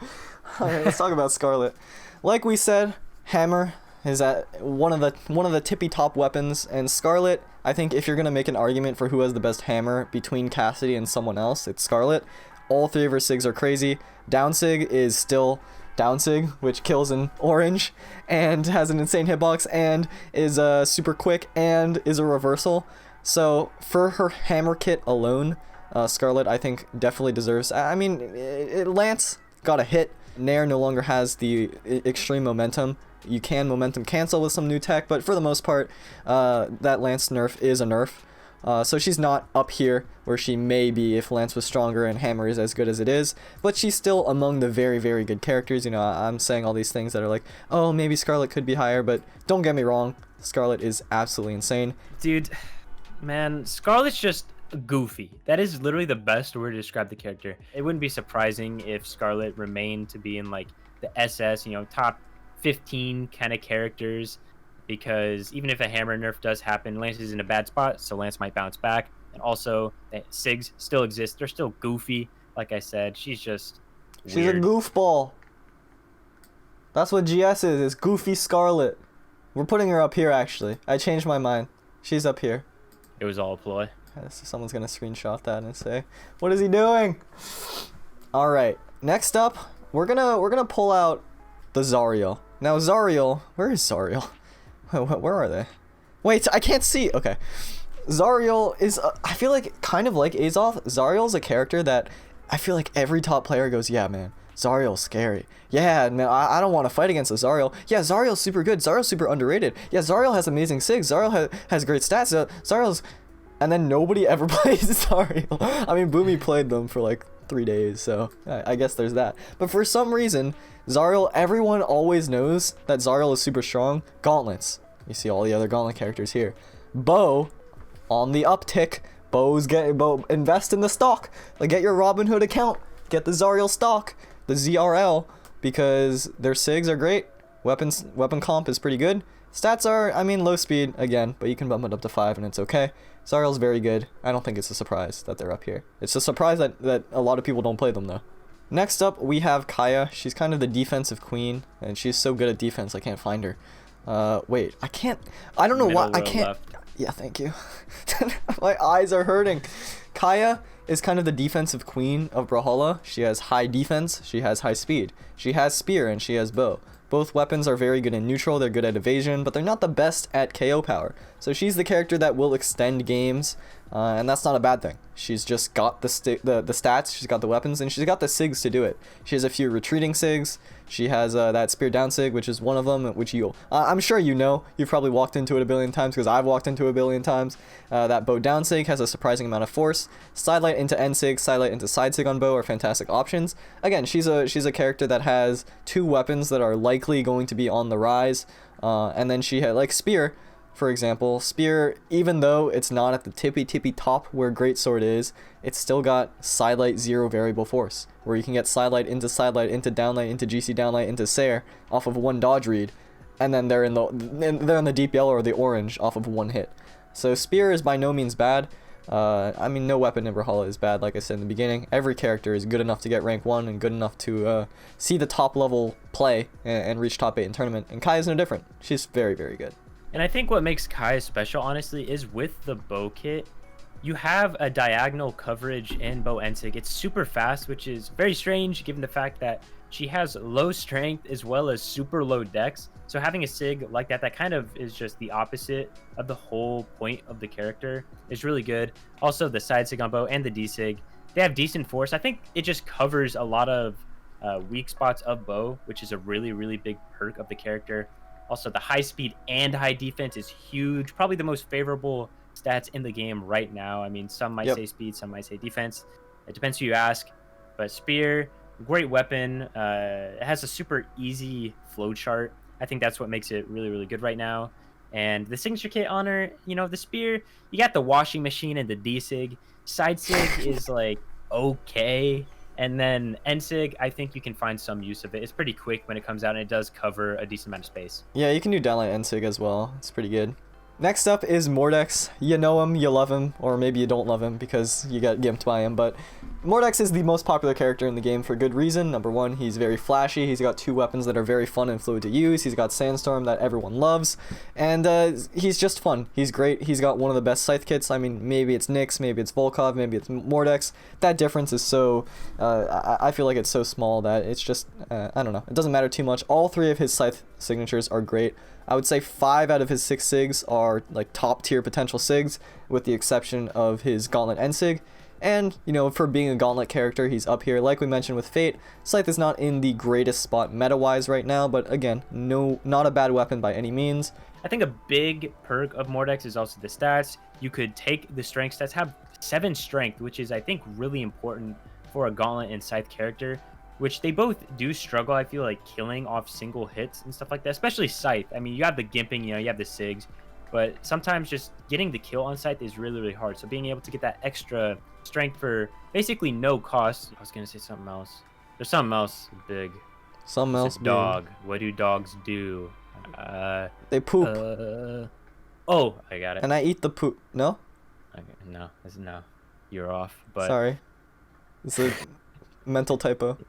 Alright, let's talk about Scarlet. Like we said, Hammer is at one of the tippy top weapons, and Scarlet, I think if you're gonna make an argument for who has the best hammer between Cassidy and someone else, it's Scarlet. All 3 of her sigs are crazy. Down sig is still down sig, which kills in orange and has an insane hitbox and is super quick and is a reversal. So for her hammer kit alone, Scarlet, I think, definitely deserves... I mean, Lance got a hit. Nair no longer has the extreme momentum. You can momentum cancel with some new tech, but for the most part, that Lance nerf is a nerf. So she's not up here where she may be if Lance was stronger and Hammer is as good as it is, but she's still among the very, very good characters. You know, I'm saying all these things that are like, oh, maybe Scarlet could be higher, but don't get me wrong, Scarlet is absolutely insane. Dude, man, Scarlet's just goofy. That is literally the best word to describe the character. It wouldn't be surprising if Scarlet remained to be in like the SS, you know, top 15 kind of characters, because even if a hammer nerf does happen, Lance is in a bad spot, so Lance might bounce back. And also, SIGs still exist. They're still goofy. Like I said, she's just weird. She's a goofball. That's what GS is goofy Scarlet. We're putting her up here, actually. I changed my mind. She's up here. It was all a ploy. Someone's gonna screenshot that and say, "What is he doing?" All right. Next up, we're gonna pull out the Zariel. Now Zariel, where is Zariel? Where are they? Wait, I can't see. Okay. Zariel is, I feel like, kind of like Azoth. Zariel's a character that I feel like every top player goes, yeah, man, Zariel's scary. Yeah, man, I don't want to fight against a Zariel. Yeah, Zariel's super good. Zariel's super underrated. Yeah, Zariel has amazing sigs. Zariel has great stats. Zariel's... And then nobody ever plays Zariel. I mean, Boomy played them for like 3 days, so I guess there's that. But for some reason, Zariel, everyone always knows that Zariel is super strong. Gauntlets. You see all the other gauntlet characters here. Bo, on the uptick. Bo, invest in the stock. Like, get your Robinhood account. Get the Zariel stock, the ZRL, because their SIGs are great. Weapon comp is pretty good. Stats are, I mean, low speed, again, but you can bump it up to 5 and it's okay. Zariel's very good. I don't think it's a surprise that they're up here. It's a surprise that a lot of people don't play them, though. Next up, we have Kaya. She's kind of the defensive queen, and she's so good at defense, I can't find her. Wait, I don't know why, I can't. Left. Yeah, thank you. My eyes are hurting. Kaya is kind of the defensive queen of Brawlhalla. She has high defense, she has high speed. She has spear, and she has bow. Both weapons are very good in neutral, they're good at evasion, but they're not the best at KO power. So she's the character that will extend games, and that's not a bad thing. She's just got the stats, she's got the weapons, and she's got the SIGs to do it. She has a few retreating SIGs, she has that spear down SIG, which is one of them, which I'm sure you know, you've probably walked into it a billion times, because I've walked into it a billion times. That bow down SIG has a surprising amount of force. Sidelight into end SIG, sidelight into side SIG on bow are fantastic options. Again, she's a character that has 2 weapons that are likely going to be on the rise, and then she had, like, spear, for example. Spear, even though it's not at the tippy top where greatsword is, it's still got sidelight 0 variable force, where you can get sidelight into downlight, into GC downlight, into Sair off of 1 dodge read, and then they're in the deep yellow or the orange off of 1 hit. So spear is by no means bad. I mean, no weapon in Brawlhalla is bad, like I said in the beginning. Every character is good enough to get rank 1 and good enough to see the top level play and reach top 8 in tournament, and Kaya's no different. She's very, very good. And I think what makes Kaya special, honestly, is with the bow kit, you have a diagonal coverage in bow and SIG. It's super fast, which is very strange given the fact that she has low strength as well as super low dex. So having a SIG like that kind of is just the opposite of the whole point of the character. It's really good. Also, the side SIG on bow and the D SIG, they have decent force. I think it just covers a lot of weak spots of bow, which is a really, really big perk of the character. Also, the high speed and high defense is huge. Probably the most favorable stats in the game right now. I mean, some might say speed, some might say defense. It depends who you ask. But spear, great weapon. It has a super easy flow chart. I think that's what makes it really, really good right now. And the signature kit honor, you know, the spear, you got the washing machine and the D-Sig. Side Sig is like okay. And then NSIG, I think you can find some use of it. It's pretty quick when it comes out, and it does cover a decent amount of space. Yeah, you can do downlight NSIG as well. It's pretty good. Next up is Mordex. You know him, you love him, or maybe you don't love him because you got gimped by him, but Mordex is the most popular character in the game for good reason. Number 1, he's very flashy. He's got 2 weapons that are very fun and fluid to use. He's got Sandstorm that everyone loves, and he's just fun. He's great. He's got one of the best scythe kits. I mean, maybe it's Nyx, maybe it's Volkov, maybe it's Mordex. That difference is so, I feel like it's so small that it's just, I don't know. It doesn't matter too much. All 3 of his scythe signatures are great. I would say 5 out of his 6 SIGs are like top tier potential SIGs, with the exception of his Gauntlet NSIG. And, you know, for being a Gauntlet character, he's up here. Like we mentioned with Fate, Scythe is not in the greatest spot meta-wise right now, but again, not a bad weapon by any means. I think a big perk of Mordex is also the stats. You could take the strength stats, have 7 strength, which is, I think, really important for a Gauntlet and Scythe character, which they both do struggle, I feel like, killing off single hits and stuff like that, especially Scythe. I mean, you have the gimping, you know, you have the SIGs, but sometimes just getting the kill on Scythe is really, really hard. So being able to get that extra strength for basically no cost. I was going to say something else. There's something else big. Something else big. Dog. What do dogs do? They poop. Oh, I got it. And I eat the poop. No? Okay, no. You're off. But sorry. It's a mental typo.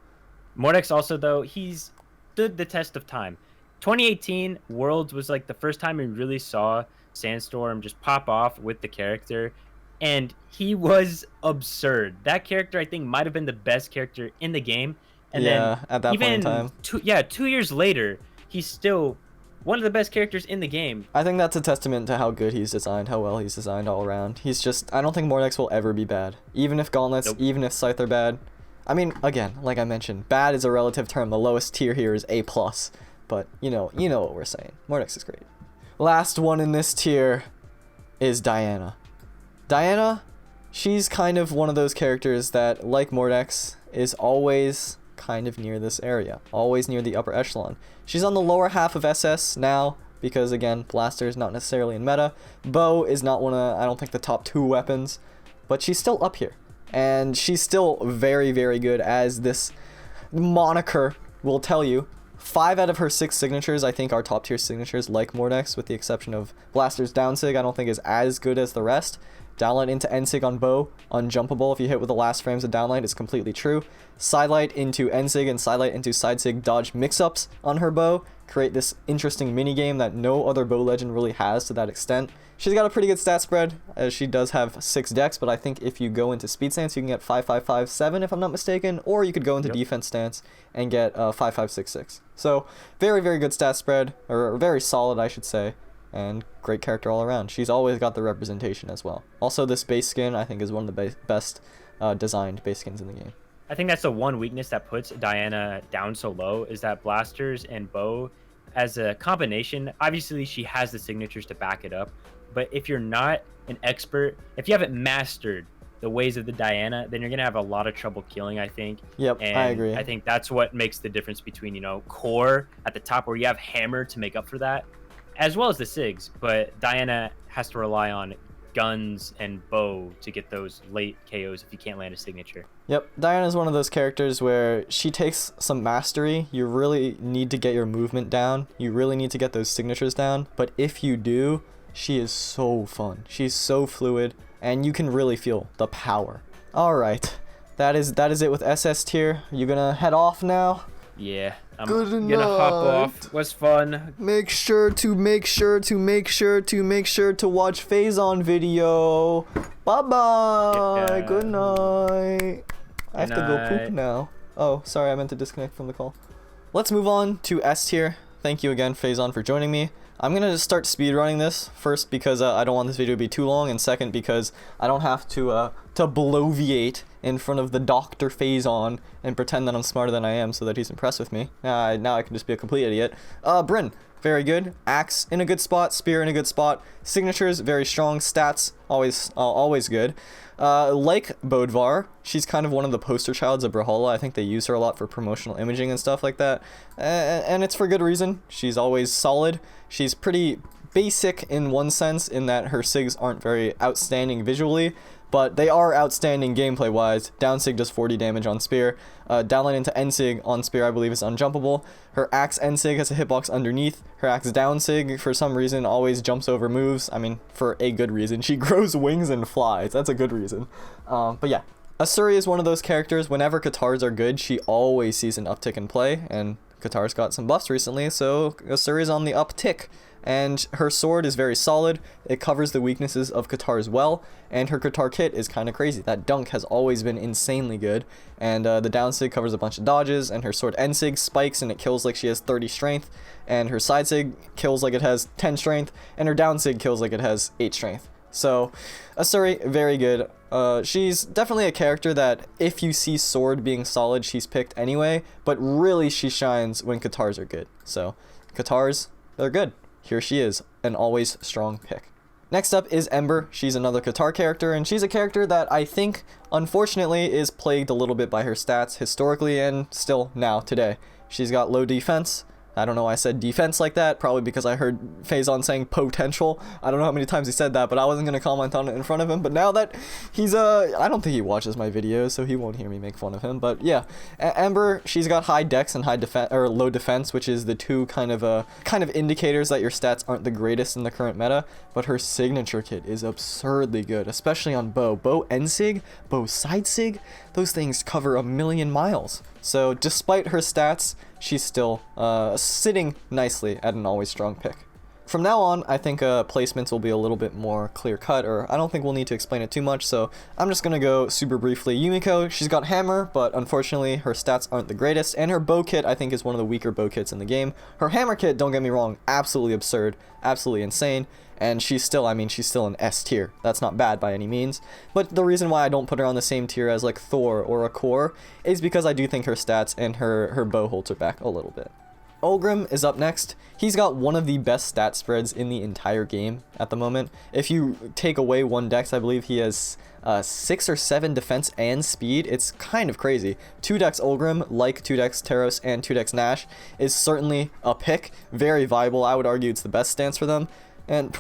Mordex also, though, he's stood the test of time. 2018 Worlds was like the first time we really saw Sandstorm just pop off with the character, and he was absurd. That character, I think, might have been the best character in the game. And yeah, then at that point in time. 2 years later, he's still one of the best characters in the game. I think that's a testament to how good he's designed, how well he's designed all around. He's just, I don't think Mordex will ever be bad. Even if Gauntlets, even if Scythe are bad. I mean, again, like I mentioned, bad is a relative term. The lowest tier here is A+. But, you know what we're saying. Mordex is great. Last one in this tier is Diana. Diana, she's kind of one of those characters that, like Mordex, is always kind of near this area, always near the upper echelon. She's on the lower half of SS now because, again, Blaster is not necessarily in meta. Bow is not one of, I don't think, the top 2 weapons, but she's still up here. And she's still very, very good, as this moniker will tell you. 5 out of her 6 signatures, I think, are top tier signatures like Mordex, with the exception of Blaster's downsig. I don't think is as good as the rest. Downlight into Ensig on Bow, unjumpable if you hit with the last frames of downlight, is completely true. Sidelight into Ensig and sidelight into sidesig dodge mix-ups on her Bow create this interesting minigame that no other Bow legend really has to that extent. She's got a pretty good stat spread, as she does have 6 decks, but I think if you go into speed stance, you can get 5-5-5-7 if I'm not mistaken, or you could go into defense stance and get 5-5-6-6. So very, very good stat spread, or very solid, I should say, and great character all around. She's always got the representation as well. Also, this base skin, I think, is one of the best designed base skins in the game. I think that's the one weakness that puts Diana down so low, is that Blasters and Bow, as a combination, obviously she has the signatures to back it up, but if you're not an expert, if you haven't mastered the ways of the Diana, then you're going to have a lot of trouble killing, I think. Yep, and I agree. I think that's what makes the difference between, you know, core at the top, where you have hammer to make up for that, as well as the SIGs, but Diana has to rely on guns and bow to get those late KOs if you can't land a signature. Yep, Diana's one of those characters where she takes some mastery. You really need to get your movement down. You really need to get those signatures down, but if you do, she is so fun. She's so fluid, and you can really feel the power. Alright, that is it with SS tier. You gonna head off now? Yeah, I'm Good gonna hop off. Was fun. Make sure to watch Phazon video. Bye-bye. Yeah. Good night. I have to go night. poop now. Oh, sorry, I meant to disconnect from the call. Let's move on to S tier. Thank you again, Phazon, for joining me. I'm gonna just start speedrunning this, first because I don't want this video to be too long, and second because I don't have to bloviate in front of the Dr. Phazon and pretend that I'm smarter than I am so that he's impressed with me. Now I can just be a complete idiot. Bryn, very good. Axe in a good spot, spear in a good spot, signatures very strong, stats always good. Like Bodvar, she's kind of one of the poster childs of Brawlhalla. I think they use her a lot for promotional imaging and stuff like that, and it's for good reason. She's always solid. She's pretty basic in one sense, in that her SIGs aren't very outstanding visually, but they are outstanding gameplay wise. Downsig does 40 damage on spear. Downline into Ensig on spear, I believe, is unjumpable. Her axe Ensig has a hitbox underneath. Her axe Downsig, for some reason, always jumps over moves. I mean, for a good reason. She grows wings and flies. That's a good reason. But yeah, Asuri is one of those characters. Whenever Katars are good, she always sees an uptick in play, and Katar's got some buffs recently, so Asuri's on the uptick. And her sword is very solid. It covers the weaknesses of Katar's well, and her Katar kit is kind of crazy. That dunk has always been insanely good, and the downsig covers a bunch of dodges, and her sword Ensig spikes and it kills like she has 30 strength, and her sidesig kills like it has 10 strength, and her downsig kills like it has 8 strength. So Asuri, very good. She's definitely a character that if you see sword being solid, she's picked anyway, but really she shines when Katars are good. So Katars, they're good. Here she is, an always strong pick. Next up is Ember. She's another Katar character, and she's a character that I think, unfortunately, is plagued a little bit by her stats historically and still now, today. She's got low defense. I don't know why I said defense like that, probably because I heard Phazon saying potential. I don't know how many times he said that, but I wasn't going to comment on it in front of him. But now that he's, I don't think he watches my videos, so he won't hear me make fun of him. But yeah, Ember, she's got high dex and high defense, or low defense, which is the two kind of indicators that your stats aren't the greatest in the current meta. But her signature kit is absurdly good, especially on Bow. Bow Ensig, Bow Sidesig, those things cover 1,000,000 miles. So despite her stats, she's still sitting nicely at an always strong pick. From now on, I think placements will be a little bit more clear-cut, or I don't think we'll need to explain it too much, so I'm just going to go super briefly. Yumiko, she's got hammer, but unfortunately her stats aren't the greatest, and her bow kit, I think, is one of the weaker bow kits in the game. Her hammer kit, don't get me wrong, absolutely absurd, absolutely insane, and she's still an S tier. That's not bad by any means, but the reason why I don't put her on the same tier as like Thor or a Core is because I do think her stats and her bow holds her back a little bit. Ulgrim is up next. He's got one of the best stat spreads in the entire game at the moment. If you take away one dex, I believe he has 6 or 7 defense and speed. It's kind of crazy. 2-dex Ulgrim, like 2-dex Teros and 2-dex Nash, is certainly a pick. Very viable. I would argue it's the best stance for them. And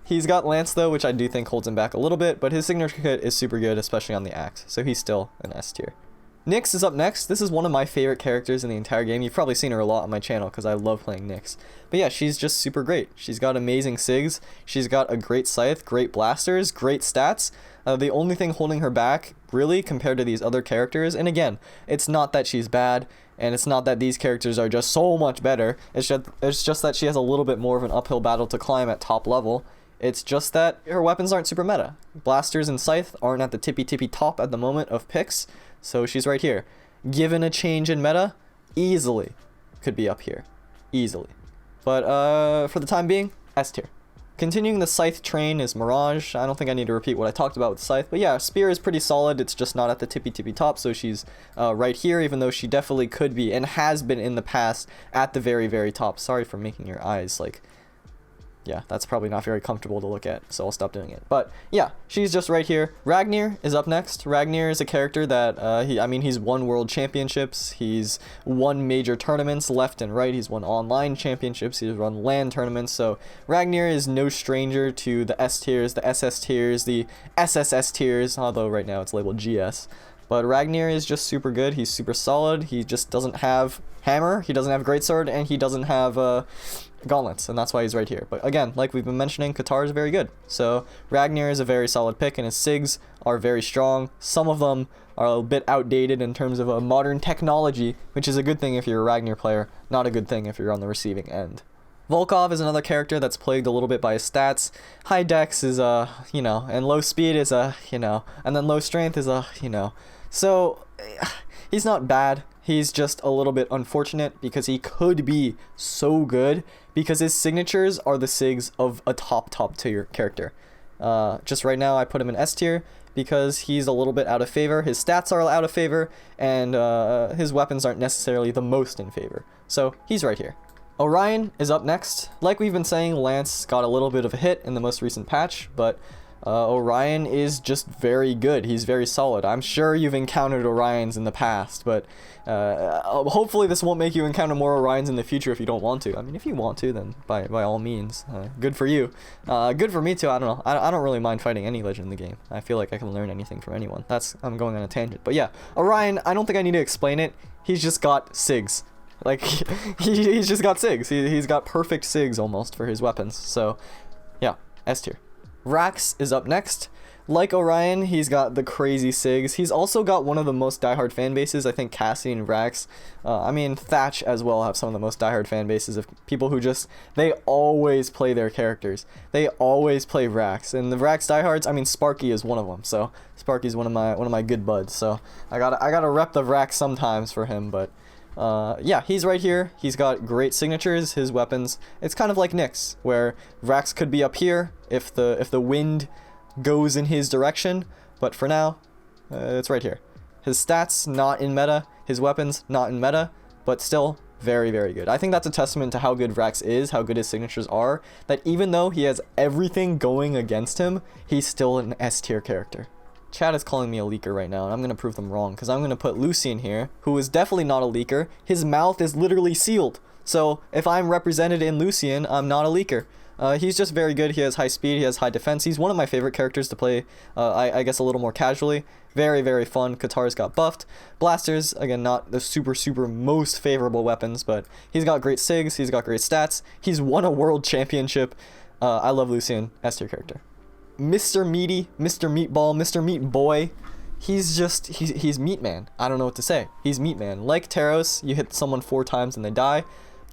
he's got Lance though, which I do think holds him back a little bit, but his signature kit is super good, especially on the axe. So he's still an S tier. Nyx is up next. This is one of my favorite characters in the entire game. You've probably seen her a lot on my channel because I love playing Nyx. But yeah, she's just super great. She's got amazing sigs. She's got a great scythe, great blasters, great stats. The only thing holding her back, really, compared to these other characters, and again, it's not that she's bad, and it's not that these characters are just so much better. It's just that she has a little bit more of an uphill battle to climb at top level. It's just that her weapons aren't super meta. Blasters and scythe aren't at the tippy top at the moment of picks. So she's right here. Given a change in meta, easily could be up here. Easily. But for the time being, S tier. Continuing the scythe train is Mirage. I don't think I need to repeat what I talked about with scythe. But yeah, spear is pretty solid. It's just not at the tippy top. So she's right here, even though she definitely could be and has been in the past at the very top. Sorry for making your eyes like... Yeah, that's probably not very comfortable to look at, so I'll stop doing it. But yeah, she's just right here. Ragnir is up next. Ragnir is a character that, he's won world championships. He's won major tournaments left and right. He's won online championships. He's run LAN tournaments. So Ragnir is no stranger to the S tiers, the SS tiers, the SSS tiers, although right now it's labeled GS. But Ragnir is just super good. He's super solid. He just doesn't have hammer. He doesn't have greatsword, and he doesn't have gauntlets, and that's why he's right here. But again, like we've been mentioning, Qatar is very good. So Ragnir is a very solid pick, and his sigs are very strong. Some of them are a bit outdated in terms of a modern technology, which is a good thing if you're a Ragnir player, not a good thing if you're on the receiving end. Volkov is another character that's plagued a little bit by his stats. High dex is and low speed is and then low strength is So he's not bad. He's just a little bit unfortunate because he could be so good because his signatures are the sigs of a top tier character. Just right now I put him in S tier because he's a little bit out of favor. His stats are out of favor, and his weapons aren't necessarily the most in favor. So he's right here. Orion is up next. Like we've been saying, Lance got a little bit of a hit in the most recent patch, but Orion is just very good. He's very solid. I'm sure you've encountered Orions in the past, but hopefully this won't make you encounter more Orions in the future if you don't want to. I mean, if you want to, then by all means, good for you. Good for me too. I don't know. I don't really mind fighting any legend in the game. I feel like I can learn anything from anyone. I'm going on a tangent. But yeah, Orion, I don't think I need to explain it. He's just got sigs. Like, he's just got sigs. He's got perfect sigs almost for his weapons. So, yeah, S tier. Rax is up next. Like Orion, he's got the crazy sigs. He's also got one of the most diehard fan bases. I think Cassie and Rax, Thatch as well, have some of the most diehard fan bases of people who they always play their characters. They always play Rax. And the Rax diehards, Sparky is one of them. So Sparky's one of my good buds. So I gotta rep the Rax sometimes for him, but yeah, he's right here. He's got great signatures. His weapons, it's kind of like Nyx, where Rax could be up here if the wind goes in his direction, but for now, it's right here. His stats, not in meta. His weapons, not in meta, but still very good. I think that's a testament to how good Rax is, how good his signatures are, that even though he has everything going against him, he's still an S tier character. Chat is calling me a leaker right now, and I'm going to prove them wrong, because I'm going to put Lucian here, who is definitely not a leaker. His mouth is literally sealed. So if I'm represented in Lucian, I'm not a leaker. He's just very good. He has high speed. He has high defense. He's one of my favorite characters to play, I guess, a little more casually. Very fun. Qatar's got buffed. Blasters, again, not the super most favorable weapons, but he's got great sigs. He's got great stats. He's won a world championship. I love Lucian, S tier character. Mr. Meaty, Mr. Meatball, Mr. Meat Boy. He's Meat Man. I don't know what to say. He's Meat Man. Like Teros, you hit someone 4 times and they die.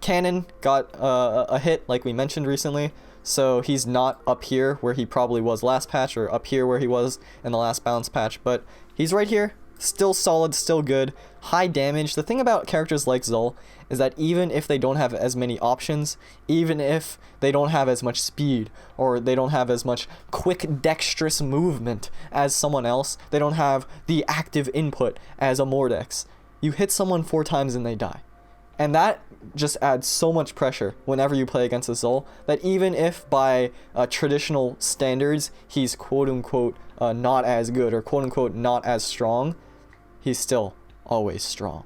Cannon got a hit, like we mentioned recently, so he's not up here where he probably was last patch, or up here where he was in the last balance patch, but he's right here. Still solid, still good, high damage. The thing about characters like Zul is that even if they don't have as many options, even if they don't have as much speed, or they don't have as much quick dexterous movement as someone else, they don't have the active input as a Mordex, you hit someone 4 times and they die. And that just adds so much pressure whenever you play against a Zol, that even if by traditional standards he's quote-unquote not as good, or quote-unquote not as strong, he's still always strong.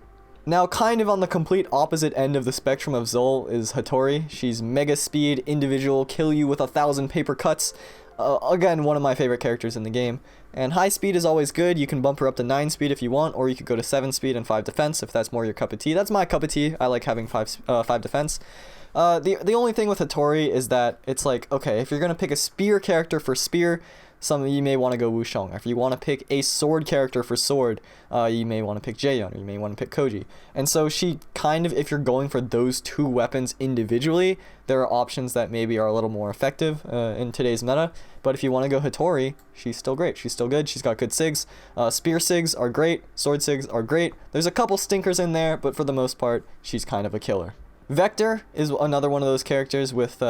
Now, kind of on the complete opposite end of the spectrum of Zol is Hattori. She's mega speed, individual, kill you with 1,000 paper cuts. Again, one of my favorite characters in the game. And high speed is always good. You can bump her up to 9 speed if you want, or you could go to 7 speed and 5 defense if that's more your cup of tea. That's my cup of tea. I like having 5 defense. The only thing with Hattori is that it's like, okay, if you're going to pick a spear character for spear, some of you may want to go Wushong. If you want to pick a sword character for sword, you may want to pick Jaehyun, or you may want to pick Koji. And so she kind of, if you're going for those 2 weapons individually, there are options that maybe are a little more effective in today's meta. But if you want to go Hattori, she's still great. She's still good. She's got good sigs. Spear sigs are great. Sword sigs are great. There's a couple stinkers in there, but for the most part, she's kind of a killer. Vector is another one of those characters with,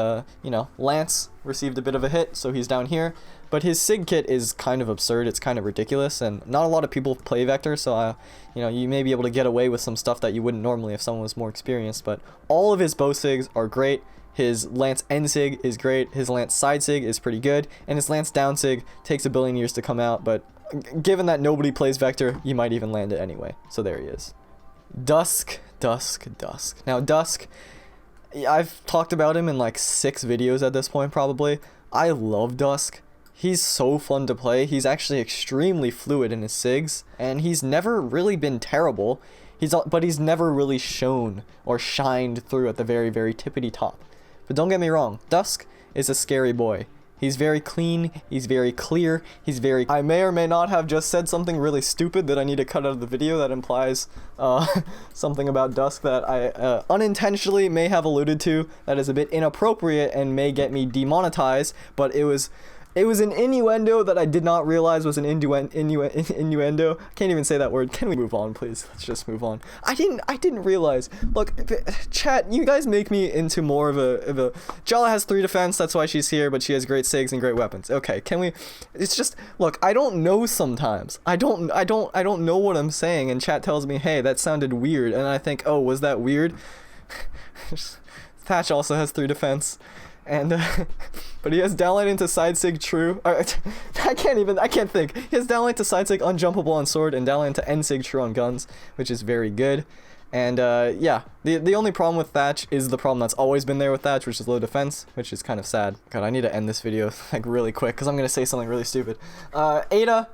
Lance received a bit of a hit, so he's down here. But his sig kit is kind of absurd. It's kind of ridiculous, and not a lot of people play Vector, so, you may be able to get away with some stuff that you wouldn't normally if someone was more experienced. But all of his bow sigs are great. His Lance end sig is great. His Lance side sig is pretty good. And his Lance down sig takes a billion years to come out, but given that nobody plays Vector, you might even land it anyway. So there he is. Dusk. Now, Dusk, I've talked about him in like 6 videos at this point, probably. I love Dusk. He's so fun to play. He's actually extremely fluid in his sigs, and he's never really been terrible. But he's never really shone or shined through at the very, very tippity top. But don't get me wrong, Dusk is a scary boy. He's very clean, he's very clear, I may or may not have just said something really stupid that I need to cut out of the video that implies something about Dusk that I unintentionally may have alluded to that is a bit inappropriate and may get me demonetized, but it was an innuendo that I did not realize was an innuendo. I can't even say that word. Can we move on, please? Let's just move on. I didn't realize. Look, chat, you guys make me into more of a Jala has 3 defense, that's why she's here, but she has great sigs and great weapons. Okay, can we? It's just, look, I don't know sometimes. I don't know what I'm saying, and chat tells me, hey, that sounded weird, and I think, oh, was that weird? Thatch also has 3 defense. And, but he has downline into side sig true. I can't think. He has downline to side sig unjumpable on sword and downline to end sig true on guns, which is very good. And, yeah, the only problem with Thatch is the problem that's always been there with Thatch, which is low defense, which is kind of sad. God, I need to end this video, like, really quick, because I'm going to say something really stupid. Ada,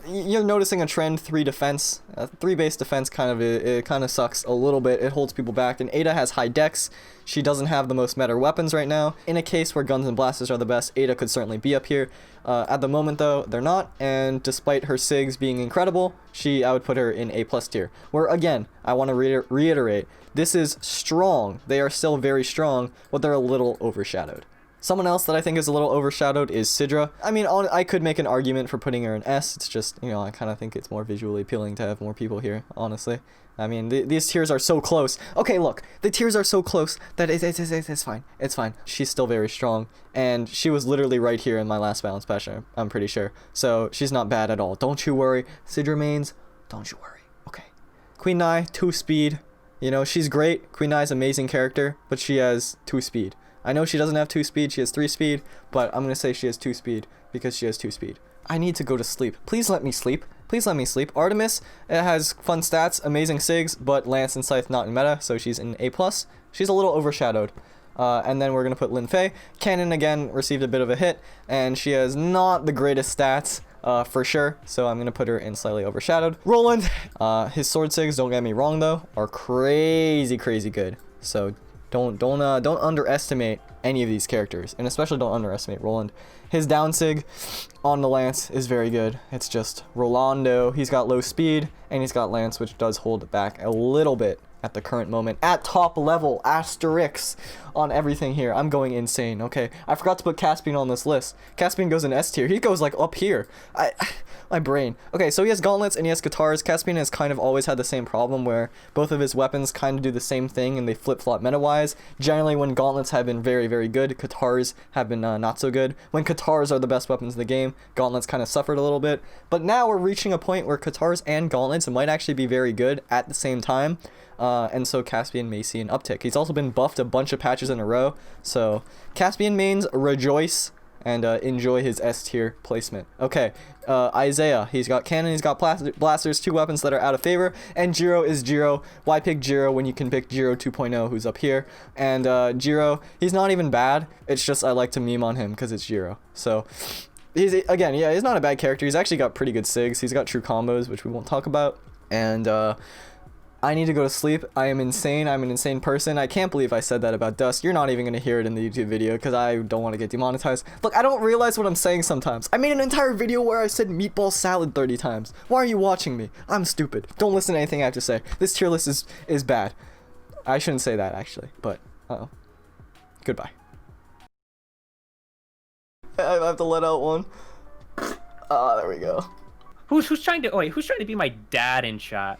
you're noticing a trend, 3 defense. 3 base defense it kind of sucks a little bit. It holds people back, and Ada has high dex. She doesn't have the most meta weapons right now. In a case where guns and blasters are the best, Ada could certainly be up here. At the moment, though, they're not, and despite her sigs being incredible, I would put her in A+ tier. Where, again, I want to reiterate, this is strong. They are still very strong, but they're a little overshadowed. Someone else that I think is a little overshadowed is Sidra. I mean, I could make an argument for putting her in S. It's just, I kind of think it's more visually appealing to have more people here, honestly. I mean, these tiers are so close. Okay, look, the tiers are so close that it's fine. It's fine. She's still very strong, and she was literally right here in my last balance patch, I'm pretty sure. So she's not bad at all. Don't you worry. Sidra mains, don't you worry. Okay. Queen Nai, 2 speed. She's great. Queen Nai's amazing character, but she has 2 speed. I know she doesn't have 2 speed, she has 3 speed, but I'm going to say she has 2 speed because she has 2 speed. I need to go to sleep. Please let me sleep. Please let me sleep. Artemis, it has fun stats, amazing sigs, but Lance and Scythe not in meta, so she's in A+. She's a little overshadowed. And then we're going to put Lin Fei. Cannon, again, received a bit of a hit, and she has not the greatest stats, for sure, so I'm going to put her in slightly overshadowed. Roland, his sword sigs, don't get me wrong, though, are crazy good. So don't underestimate any of these characters, and especially don't underestimate Roland. His down sig on the Lance is very good. It's just Rolando. He's got low speed, and he's got Lance, which does hold it back a little bit at the current moment. At top level, asterisks on everything here. I'm going insane. Okay, I forgot to put Caspian on this list. Caspian goes in S tier. He goes like up here. My brain. Okay, so he has gauntlets and he has guitars. Caspian has kind of always had the same problem where both of his weapons kind of do the same thing and they flip-flop meta-wise. Generally, when gauntlets have been very good, guitars have been not so good. When guitars are the best weapons in the game, gauntlets kind of suffered a little bit. But now we're reaching a point where guitars and gauntlets might actually be very good at the same time. and so Caspian may see an uptick. He's also been buffed a bunch of patches in a row, so Caspian mains rejoice and enjoy his S tier placement. Okay, Isaiah, he's got cannon, he's got blasters, 2 weapons that are out of favor, and Jiro is Jiro. Why pick Jiro when you can pick Jiro 2.0, who's up here? And Jiro, he's not even bad, it's just I like to meme on him because it's Jiro. So, he's not a bad character. He's actually got pretty good sigs. He's got true combos, which we won't talk about. And I need to go to sleep. I am insane. I'm an insane person. I can't believe I said that about Dust. You're not even going to hear it in the YouTube video because I don't want to get demonetized. Look, I don't realize what I'm saying sometimes. I made an entire video where I said meatball salad 30 times. Why are you watching me? I'm stupid. Don't listen to anything I have to say. This tier list is bad. I shouldn't say that, actually. But, goodbye. I have to let out one. There we go. Who's trying to be my dad in chat?